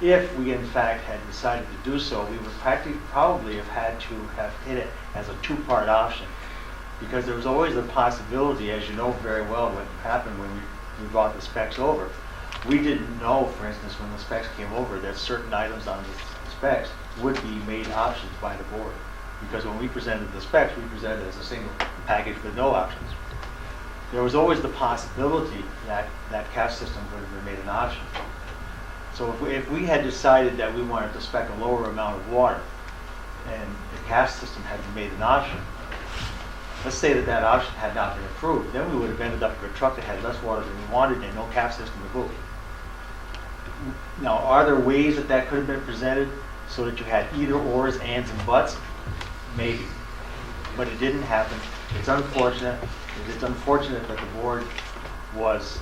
If we in fact had decided to do so, we would probably have had to have hit it as a two-part option, because there was always the possibility, as you know very well what happened when we brought the specs over. We didn't know, for instance, when the specs came over, that certain items on the specs would be made options by the board. Because when we presented the specs, we presented it as a single package with no options. There was always the possibility that that CAF system would have been made an option. So if we had decided that we wanted to spec a lower amount of water, and the CAF system had been made an option, let's say that that option had not been approved, then we would have ended up with a truck that had less water than we wanted and no CAF system to boot. Now, are there ways that that could have been presented so that you had either ors, ands, and buts? Maybe. But it didn't happen. It's unfortunate. It's unfortunate that the board was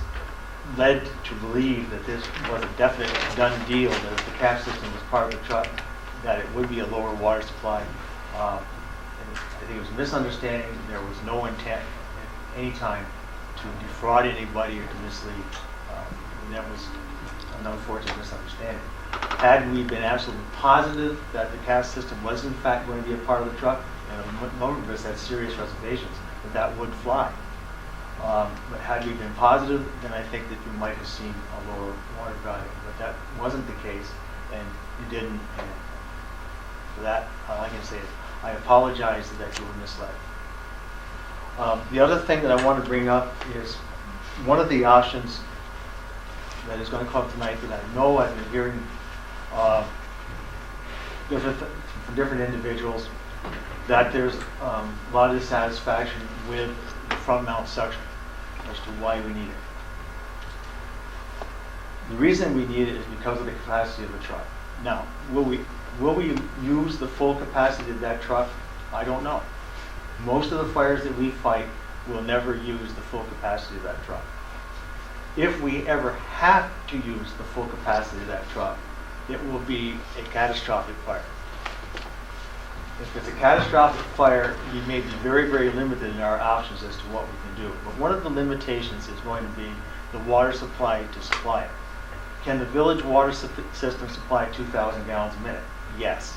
led to believe that this was a definite done deal, that if the CAF system was part of the truck, that it would be a lower water supply. And I think it was a misunderstanding. There was no intent at any time to defraud anybody or to mislead. And that was an unfortunate misunderstanding. Had we been absolutely positive that the CAF system was in fact going to be a part of the truck, and a number of us had serious reservations that that would fly. But had we been positive, then I think that you might have seen a lower water value. But that wasn't the case, and you didn't. And for that, all I can say is I apologize that you were misled. The other thing that I want to bring up is one of the options that is going to come tonight that I know I've been hearing from different individuals, that there's a lot of dissatisfaction with the front mount suction as to why we need it. The reason we need it is because of the capacity of the truck. Now, will we use the full capacity of that truck? I don't know. Most of the fires that we fight will never use the full capacity of that truck. If we ever have to use the full capacity of that truck, it will be a catastrophic fire. If it's a catastrophic fire, we may be very, very limited in our options as to what we can do. But one of the limitations is going to be the water supply to supply it. Can the village water system supply 2,000 gallons a minute? Yes.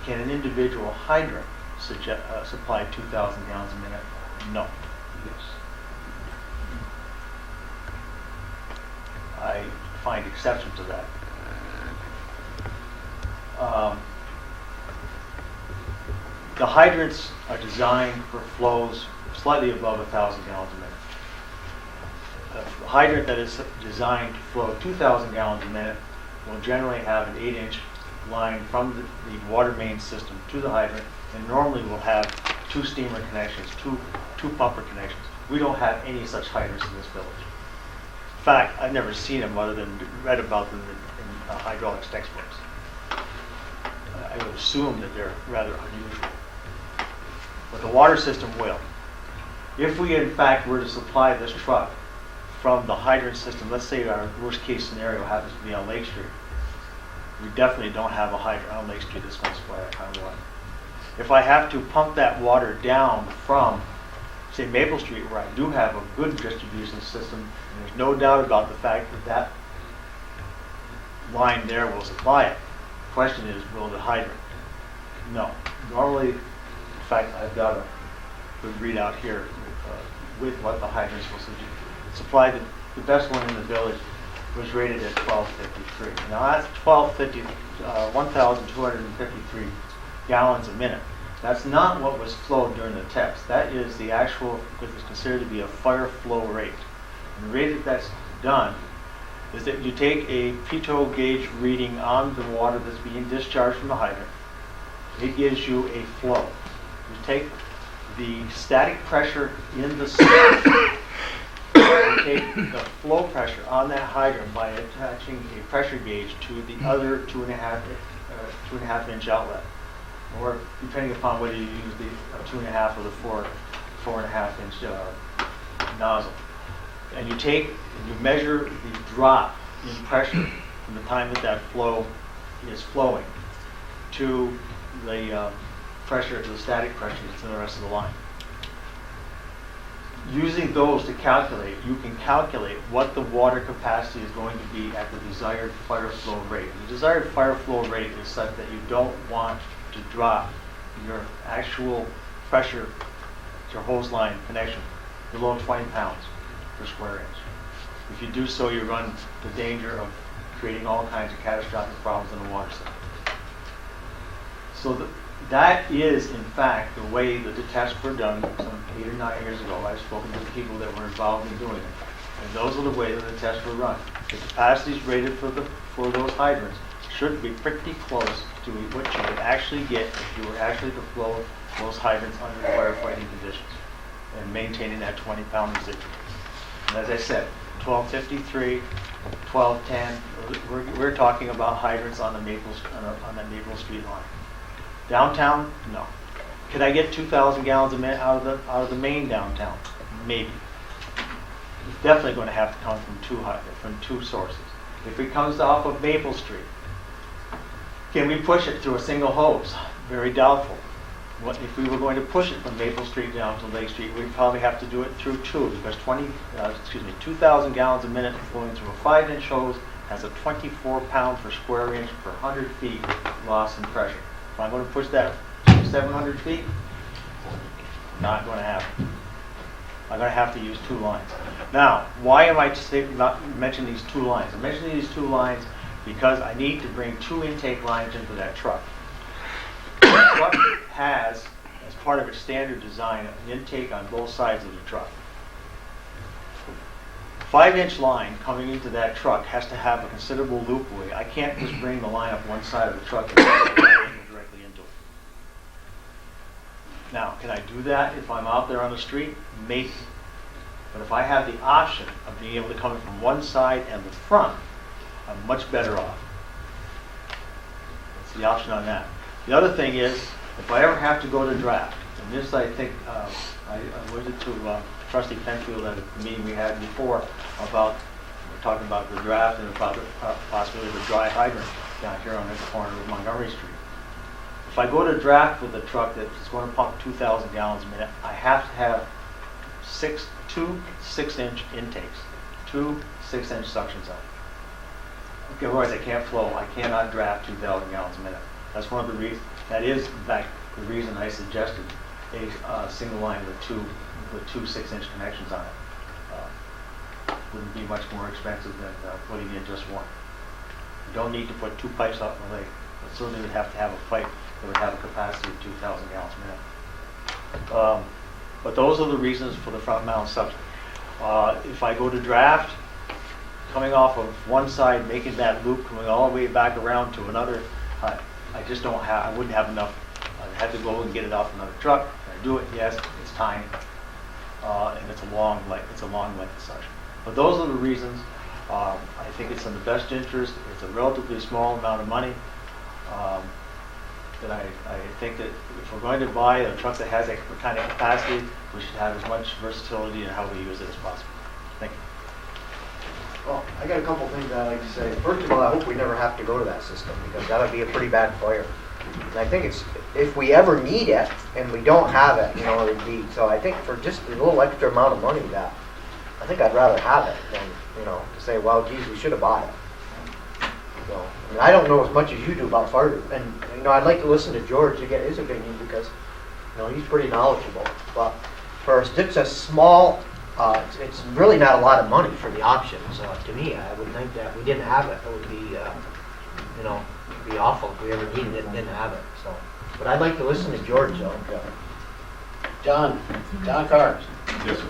Can an individual hydrant supply 2,000 gallons a minute? No. Yes. I find exception to that. The hydrants are designed for flows slightly above 1,000 gallons a minute. A hydrant that is designed to flow 2,000 gallons a minute will generally have an 8-inch line from the water main system to the hydrant, and normally will have 2 steamer connections, two pumper connections. We don't have any such hydrants in this village. In fact, I've never seen them other than read about them in hydraulics textbooks. I would assume that they're rather unusual. But the water system will. If we in fact were to supply this truck from the hydrant system, let's say our worst case scenario happens to be on Lake Street, we definitely don't have a hydrant on Lake Street that's going to supply that kind of water. If I have to pump that water down from, say, Maple Street, where I do have a good distribution system, and there's no doubt about the fact that that line there will supply it. The question is, will the hydrant? No. Normally, in fact, I've got a good readout here with what the hydrants will supply. the best one in the village, was rated at 1253. Now that's 1,253 gallons a minute. That's not what was flowed during the test. That is the actual, what is considered to be a fire flow rate. And the rate that that's done is that you take a pitot gauge reading on the water that's being discharged from the hydrant. It gives you a flow. You take the static pressure in the system, you take the flow pressure on that hydrant by attaching a pressure gauge to the other 2.5 inch outlet, or depending upon whether you use the 2.5 or the 4.5 inch nozzle. And you measure the drop in pressure from the time that flow is flowing to the pressure, to the static pressure that's in the rest of the line. Using those to calculate, you can calculate what the water capacity is going to be at the desired fire flow rate. The desired fire flow rate is such that you don't want to drop your actual pressure, your hose line connection, below 20 pounds per square inch. If you do so, you run the danger of creating all kinds of catastrophic problems in the water system. So that is, in fact, the way that the tests were done some 8 or 9 years ago. I've spoken to the people that were involved in doing it. And those are the way that the tests were run. The capacities rated for those hydrants should be pretty close to what you would actually get if you were actually to flow those hydrants under firefighting conditions and maintaining that 20-pound residual. And as I said, 1253, 1210, we're talking about hydrants on the Maple Street line. Downtown, no. Could I get 2,000 gallons a minute out of the main downtown? Maybe. It's definitely going to have to come from two sources. If it comes off of Maple Street, can we push it through a single hose? Very doubtful. If we were going to push it from Maple Street down to Lake Street, we'd probably have to do it through two, because 2,000 gallons a minute flowing through a 5-inch hose has a 24 pound per square inch per 100 feet loss in pressure. If I'm going to push that 700 feet, not going to happen. I'm going to have to use 2 lines. Now, why am I not mentioning these 2 lines? I'm mentioning these 2 lines because I need to bring 2 intake lines into that truck. The truck has, as part of its standard design, an intake on both sides of the truck. 5-inch line coming into that truck has to have a considerable loopway. I can't just bring the line up one side of the truck and directly into it. Now, can I do that if I'm out there on the street? Maybe. But if I have the option of being able to come in from one side and the front, I'm much better off. That's the option on that. The other thing is, if I ever have to go to draft, and this I think, I alluded to Trustee Penfield at the meeting we had before about, we're talking about the draft and about the possibility of a dry hydrant down here on this corner of Montgomery Street. If I go to draft with a truck that's going to pump 2,000 gallons a minute, I have to have 2 6-inch intakes, 2 6-inch suction zones. Okay, otherwise I can't flow. I cannot draft 2,000 gallons a minute. That's one of the reasons. That is, in fact, the reason I suggested a single line with 2 6-inch connections on it. Wouldn't be much more expensive than putting in just one. You don't need to put 2 pipes out in the lake, but certainly would have to have a pipe that would have a capacity of 2,000 gallons a minute. But those are the reasons for the front mount suction. If I go to draft, coming off of one side, making that loop, coming all the way back around to another, I just don't have, I wouldn't have enough. I had to go and get it off another truck. Can I do it? Yes, it's time. And it's a long length of suction. But those are the reasons. I think it's in the best interest. It's a relatively small amount of money. That I think that if we're going to buy a truck that has that kind of capacity, we should have as much versatility in how we use it as possible. Thank you. Well, I got a couple things I'd like to say. First of all, I hope we never have to go to that system, because that would be a pretty bad fire. And I think it's, if we ever need it and we don't have it, it would be, so I think for just a little extra amount of money that, I think I'd rather have it than, to say, well, geez, we should have bought it. So, I mean, I don't know as much as you do about fire, and, I'd like to listen to George to get his opinion, because, he's pretty knowledgeable. But for just a small It's really not a lot of money for the options, to me. I would think that if we didn't have it, it would be, it'd be awful if we ever needed it and didn't have it, so. But I'd like to listen to George, though. John Carr, Yes, sir.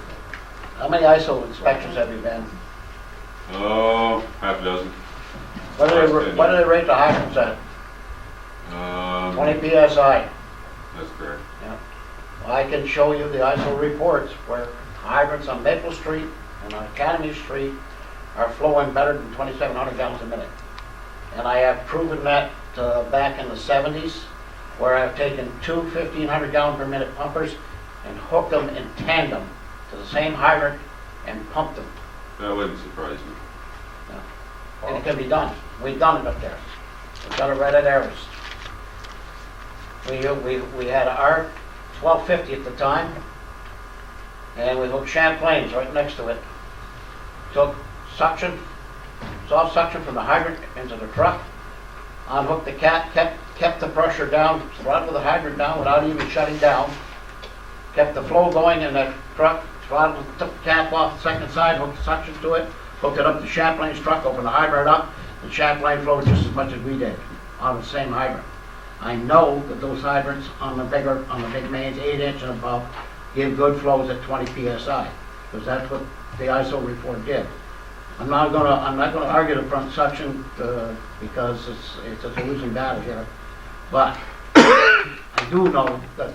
how many ISO inspections have you been? Oh, half a dozen. What do they rate the hydrants at? 20 PSI. That's correct. I can show you the ISO reports where hydrants on Maple Street and on Academy Street are flowing better than 2,700 gallons a minute. And I have proven that back in the 70s, where I've taken two 1,500 gallon per minute pumpers and hooked them in tandem to the same hydrant and pumped them. That wouldn't surprise me. And it can be done. We've done it up there. We've done it right at Aris. We had our 1250 at the time, and we hooked Champlain's right next to it. Took suction, soft suction from the hydrant into the truck, unhooked the cap, kept the pressure down, throttled the hydrant down without even shutting down, kept the flow going in that truck, throttled, took the cap off the second side, hooked the suction to it, hooked it up to Champlain's truck, opened the hydrant up, and Champlain flowed just as much as we did on the same hydrant. I know that those hydrants on the big mains, 8-inch and above, give good flows at 20 PSI, because that's what the ISO report did. I'm not gonna argue the front suction, because it's a losing battle here, but I do know that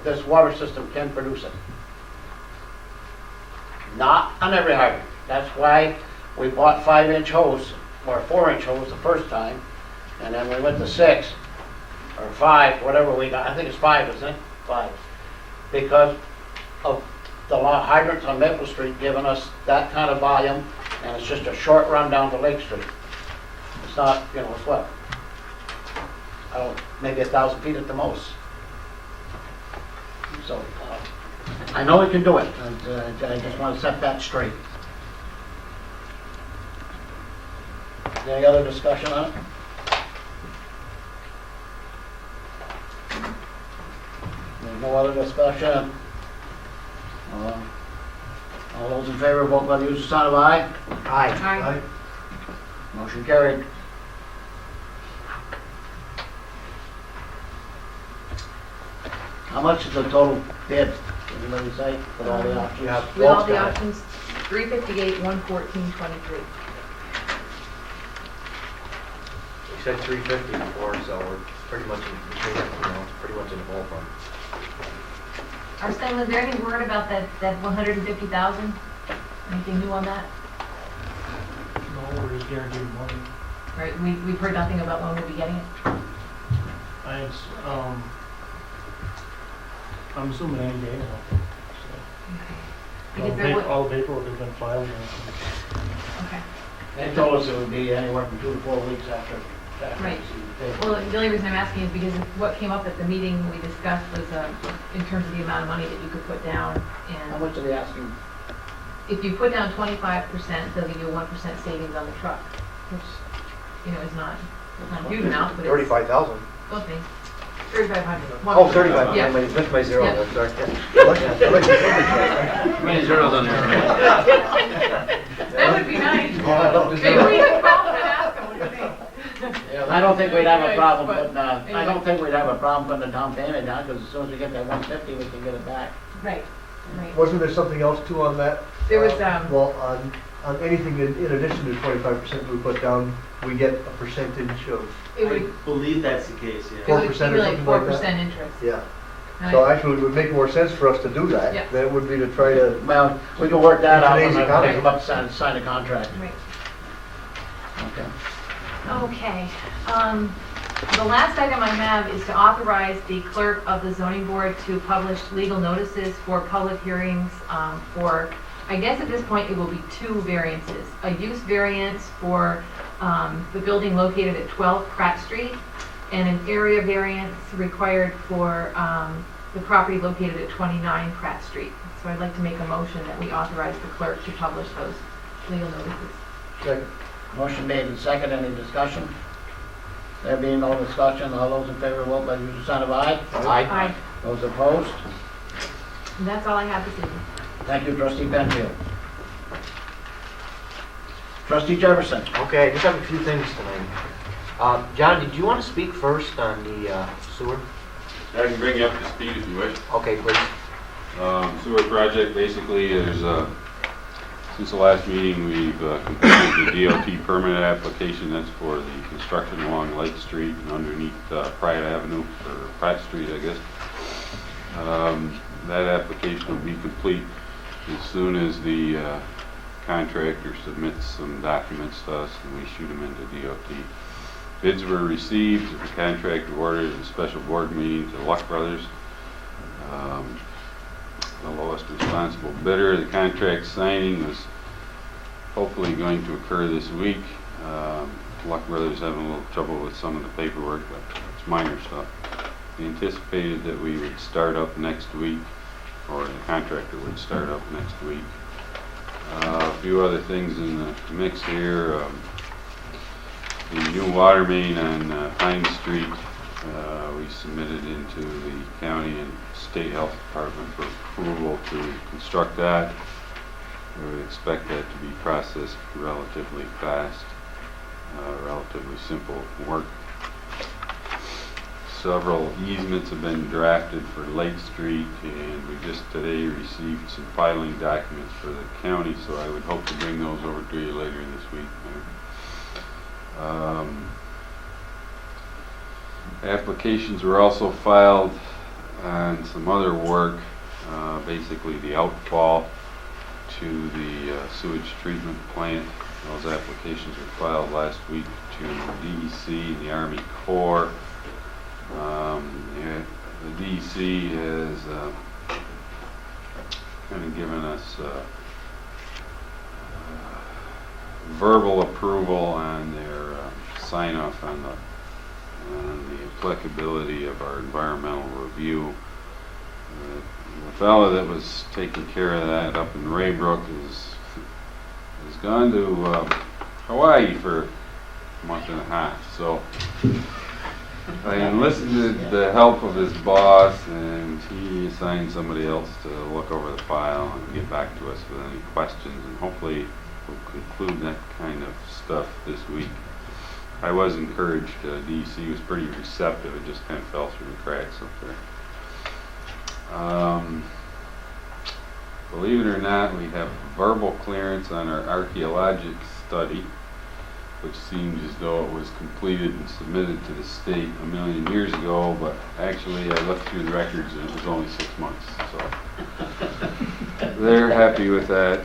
this water system can produce it. Not on every hydrant. That's why we bought 5-inch hose, or 4-inch hose the first time, and then we went to 6, or 5, whatever we got. I think it's 5, isn't it? 5. Because of the hydrants on Maple Street giving us that kind of volume, and it's just a short run down to Lake Street. It's not, it's what? Maybe 1,000 feet at the most. So, I know we can do it, and I just want to set that straight. Any other discussion on it? There's no other discussion. All those in favor, vote by the usual sign of aye. Aye. Aye. Motion carried. How much is the total bid? Did anybody say, with all the options? With all the options, 358, 114, 23. We said 350 before, so we're pretty much pretty much in the ballpark. Arsen, was there any word about that 150,000? Anything new on that? No, we're just guaranteed money. Right, we've heard nothing about when we'll be getting it. I'm assuming any day now. Because there would, All the paperwork has been filed. okay. They told us it would be anywhere from 2 to 4 weeks after. Right. Well, the only reason I'm asking is because what came up at the meeting we discussed was in terms of the amount of money that you could put down. How And much are they asking? if you put down 25%, they'll give you a 1% savings on the truck, which, is not a huge amount, but it's 35,000. something. 3,500. Oh, 35, Yeah. I missed my zero, Yeah. I'm sorry. I like that. How many zeros on there? That would be nice. Oh, I love to Maybe do we it. can call them and ask them what do you think. Yeah, I don't think we'd have a problem But, putting, I anyway. don't think we'd have a problem putting the down payment down, because as soon as we get that 150, we can get it back. Right, right. Wasn't there something else too on that? There was, Well, on anything in addition to 25% we put down, we get a percentage of, it I would, believe that's the case, it yeah. would 4% or accumulate something like that? 4% interest. yeah. And So I- actually, it would make more sense for us to do that. Yeah. Than it would be to try to, Well, we can work that out when Today's I economy. come up to sign a contract. Right. Okay. Okay, the last item I have is to authorize the clerk of the zoning board to publish legal notices for public hearings for, I guess at this point it will be 2 variances. A use variance for the building located at 12 Pratt Street, and an area variance required for the property located at 29 Pratt Street. So I'd like to make a motion that we authorize the clerk to publish those legal notices. second, Motion made and second, any discussion? There being no discussion, all those in favor, vote by the usual sign of aye. Aye. Those opposed? And that's all I have this evening. Thank you, trustee Penfield. Trustee Jefferson. Okay, I just have a few things tonight. John, did you want to speak first on the sewer? I can bring you up to speed if you wish. Okay, please. Sewer project, basically, is, since the last meeting, we've completed the DOT permit application. That's for the construction along Lake Street and underneath Pratt Avenue, or Pratt Street, I guess. That application will be complete as soon as the contractor submits some documents to us and we shoot them into DOT. Bids were received, the contractor ordered a special board meeting to Luck Brothers. The lowest responsible bidder. The contract signing was hopefully going to occur this week. Luck Brothers having a little trouble with some of the paperwork, but it's minor stuff. We anticipated that we would start up next week, or the contractor would start up next week. A few other things in the mix here. The new water main on Pine Street, we submitted into the county and state health department for approval to construct that. We would expect that to be processed relatively fast, relatively simple work. Several easements have been drafted for Lake Street, and we just today received some filing documents for the county, so I would hope to bring those over to you later this week. Applications were also filed on some other work, basically the outfall to the sewage treatment plant. Those applications were filed last week to DEC and the Army Corps. The DEC has kind of given us verbal approval on their sign-off on the applicability of our environmental review. The fellow that was taking care of that up in Raybrook has gone to Hawaii for a month and a half. So I enlisted the help of his boss, and he assigned somebody else to look over the file and get back to us with any questions, and hopefully we'll conclude that kind of stuff this week. I was encouraged. DEC was pretty receptive. It just kind of fell through the cracks up there. Believe it or not, we have verbal clearance on our archaeologic study, which seems as though it was completed and submitted to the state a million years ago, but actually I looked through the records and it was only 6 months, so they're happy with that.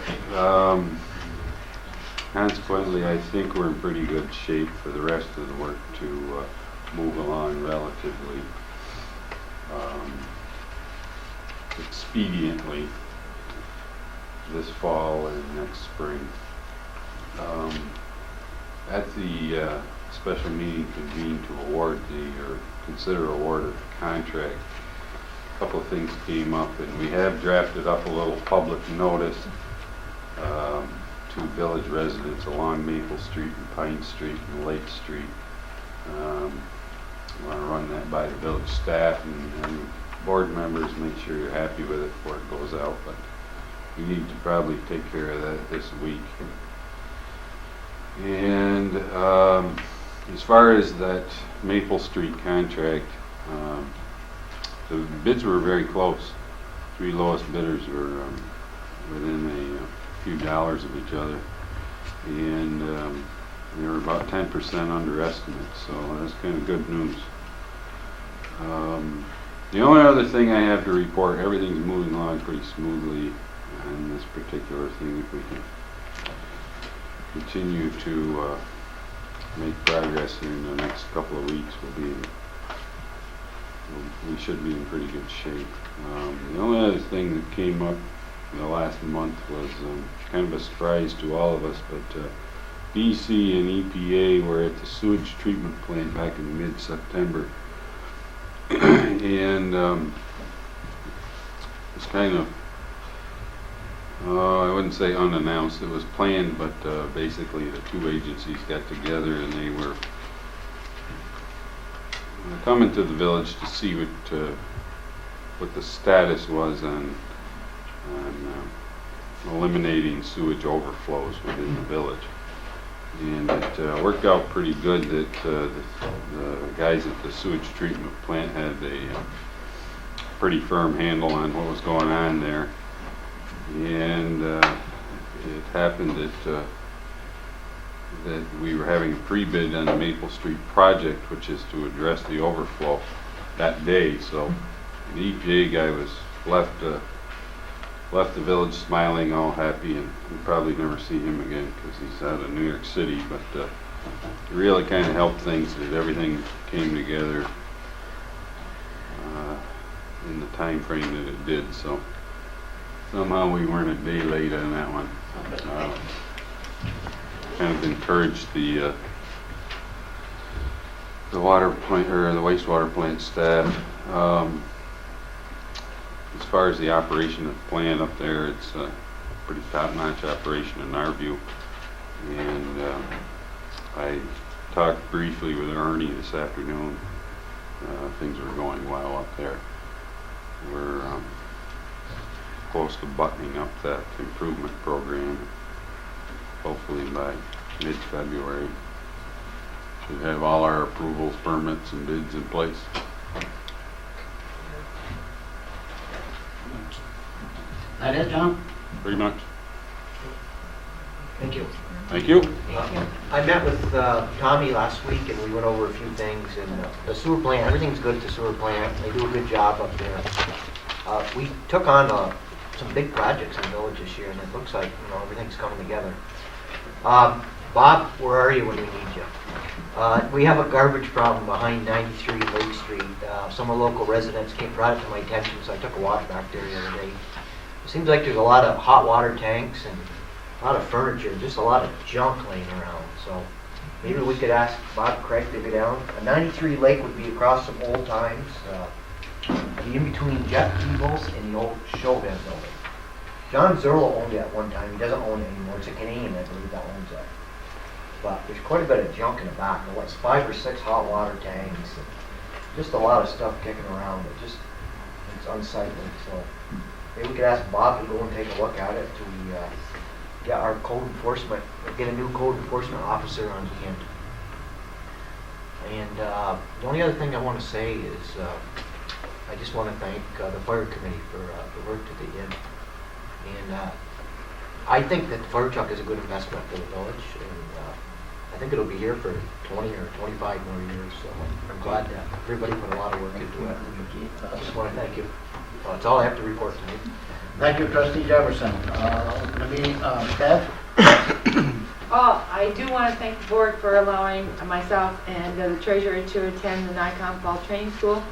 Consequently, I think we're in pretty good shape for the rest of the work to move along relatively expediently this fall and next spring. At the special meeting convened to award or consider award of the contract, a couple of things came up, and we have drafted up a little public notice to village residents along Maple Street and Pine Street and Lake Street. I want to run that by the village staff and board members, make sure you're happy with it before it goes out, but we need to probably take care of that this week. And as far as that Maple Street contract, the bids were very close. Three lowest bidders were within a few dollars of each other, and they were about 10% under estimate, so that's kind of good news. The only other thing I have to report, everything's moving along pretty smoothly on this particular thing. If we can continue to make progress here in the next couple of weeks, we should be in pretty good shape. The only other thing that came up in the last month was kind of a surprise to all of us, but DC and EPA were at the sewage treatment plant back in mid-September, and it's kind of, I wouldn't say unannounced, it was planned, but basically the two agencies got together and they were coming to the village to see what the status was on eliminating sewage overflows within the village. And it worked out pretty good that the guys at the sewage treatment plant had a pretty firm handle on what was going on there. And it happened that we were having a pre-bid on the Maple Street project, which is to address the overflow that day. So the EPA guy was left the village smiling, all happy, and we'll probably never see him again because he's out of New York City. But it really kind of helped things that everything came together in the time frame that it did. So somehow we weren't a day late on that one. Kind of encouraged the water plant or the wastewater plant staff. As far as the operation of the plant up there, it's a pretty top-notch operation in our view. And I talked briefly with Ernie this afternoon. Things are going well up there. We're close to buttoning up that improvement program. Hopefully by mid-February, should have all our approvals, permits, and bids in place. That it, John? Pretty much. Thank you. Thank you. I met with Tommy last week and we went over a few things, and the sewer plant, everything's good at the sewer plant. They do a good job up there. We took on some big projects in the village this year, and it looks like, everything's coming together. Bob, where are you when we need you? We have a garbage problem behind 93 Lake Street. Some of the local residents brought it to my attention, so I took a walk back there the other day. It seems like there's a lot of hot water tanks and a lot of furniture, just a lot of junk laying around. So maybe we could ask Bob Craig to go down. 93 Lake would be across some old times, in between Jet Keebles and the old Chauvin building. John Zerlo owned it at one time. He doesn't own it anymore. It's a Canadian, I believe, that owns it. But there's quite a bit of junk in the back. There's 5 or 6 hot water tanks. And just a lot of stuff kicking around. It's unsightly. So maybe we could ask Bob to go and take a look at it till we get our code enforcement, get a new code enforcement officer on hand. And the only other thing I want to say is I just want to thank the fire committee for the work that they did. And I think that the fire truck is a good investment for the village, and I think it'll be here for 20 or 25 more years. So I'm glad that everybody put a lot of work into it. I just want to thank you. That's all I have to report tonight. Thank you, Trustee Jefferson. Open the meeting, Bev? I do want to thank the board for allowing myself and the treasurer to attend the NICOM Fall Training School.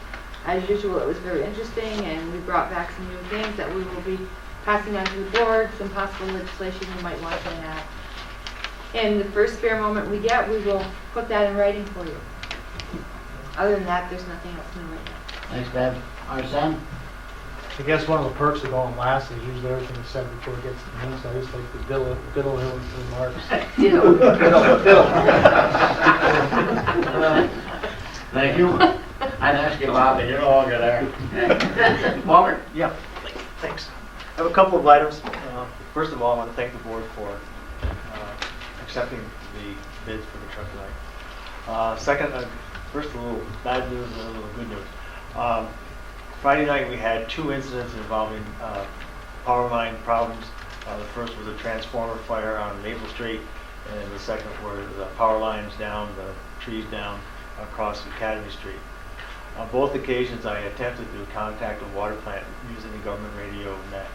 As usual, it was very interesting, and we brought back some new things that we will be passing on to the board, some possible legislation you might want to enact. In the first spare moment we get, we will put that in writing for you. Other than that, there's nothing else new right now. Thanks, Bev. Sam? I guess one of the perks of going last is usually everything is said before it gets to me, so I just like to diddle him with remarks. Thank you. I'd ask you, Bob, but you're all good there. Walter? Yeah, thanks. I have a couple of items. First of all, I want to thank the board for accepting the bids for the truck tonight. Second, first a little bad news and a little good news. Friday night we had 2 incidents involving power line problems. The first was a transformer fire on Maple Street, and the second were the power lines down, the trees down across Academy Street. On both occasions I attempted to contact the water plant using the government radio net,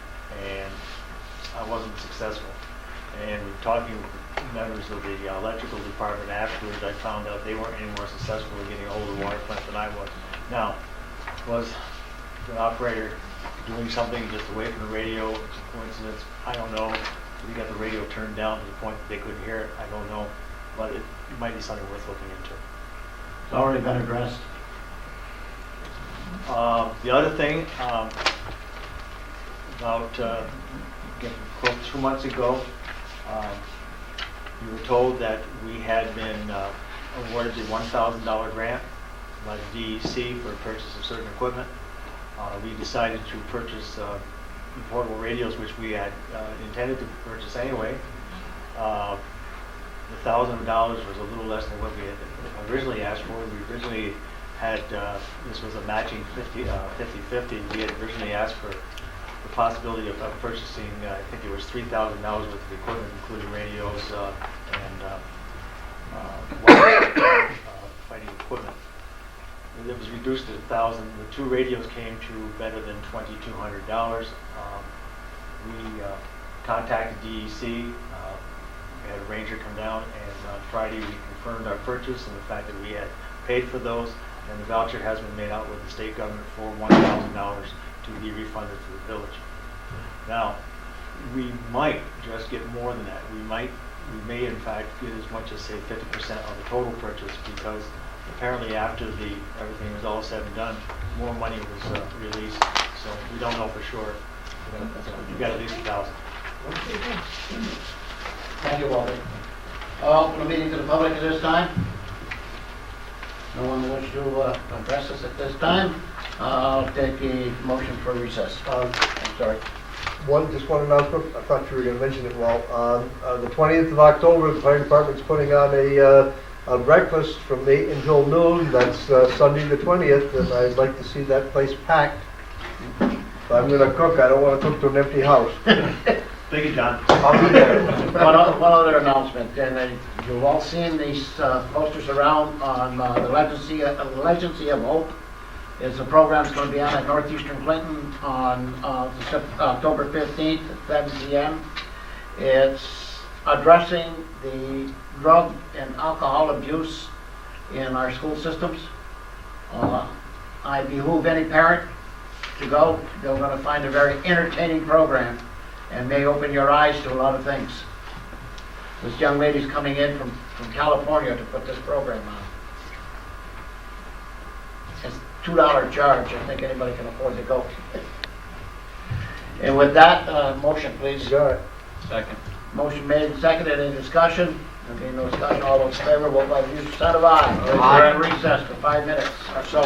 and I wasn't successful. And talking with members of the electrical department afterwards, I found out they weren't any more successful in getting a hold of the water plant than I was. Now, was the operator doing something just away from the radio? It's a coincidence. I don't know. We got the radio turned down to the point that they couldn't hear it. I don't know. But it might be something worth looking into. It's already been addressed. The other thing, about close to 2 months ago, we were told that we had been awarded the $1,000 grant by the DEC for purchase of certain equipment. We decided to purchase portable radios, which we had intended to purchase anyway. The $1,000 was a little less than what we had originally asked for. We originally had, this was a matching 50-50. We had originally asked for the possibility of purchasing, I think it was $3,000 worth of equipment, including radios and fighting equipment. And it was reduced to $1,000. The 2 radios came to better than $2,200. We contacted DEC. We had a ranger come down, and on Friday we confirmed our purchase and the fact that we had paid for those, and the voucher has been made out with the state government for $1,000 to be refunded to the village. Now, we might just get more than that. We may in fact get as much as say 50% of the total purchase, because apparently after everything was all said and done, more money was released. So we don't know for sure. We've got at least 1,000. Thank you, Walter. Open the meeting to the public at this time. No one wishes to address us at this time. I'll take a motion for recess. I'm sorry. Just one announcement, I thought you were going to mention it, Walt. The 20th of October, the fire department's putting on a breakfast from 8 until noon. That's Sunday the 20th, and I'd like to see that place packed. If I'm going to cook, I don't want to cook to an empty house. Thank you, John. I'll be there. One other announcement, and you've all seen these posters around on the Legacy of Hope. It's a program that's going to be on at Northeastern Clinton on October 15th at 7 p.m. It's addressing the drug and alcohol abuse in our school systems. I behoove any parent to go. They're going to find a very entertaining program and may open your eyes to a lot of things. This young lady's coming in from California to put this program on. It's $2 charge. I think anybody can afford to go. And with that, motion, please. You got it. Second. Motion made and seconded. Any discussion? There being no discussion, all those in favor, vote by the usual sign of aye. Aye. We're in recess for 5 minutes or so.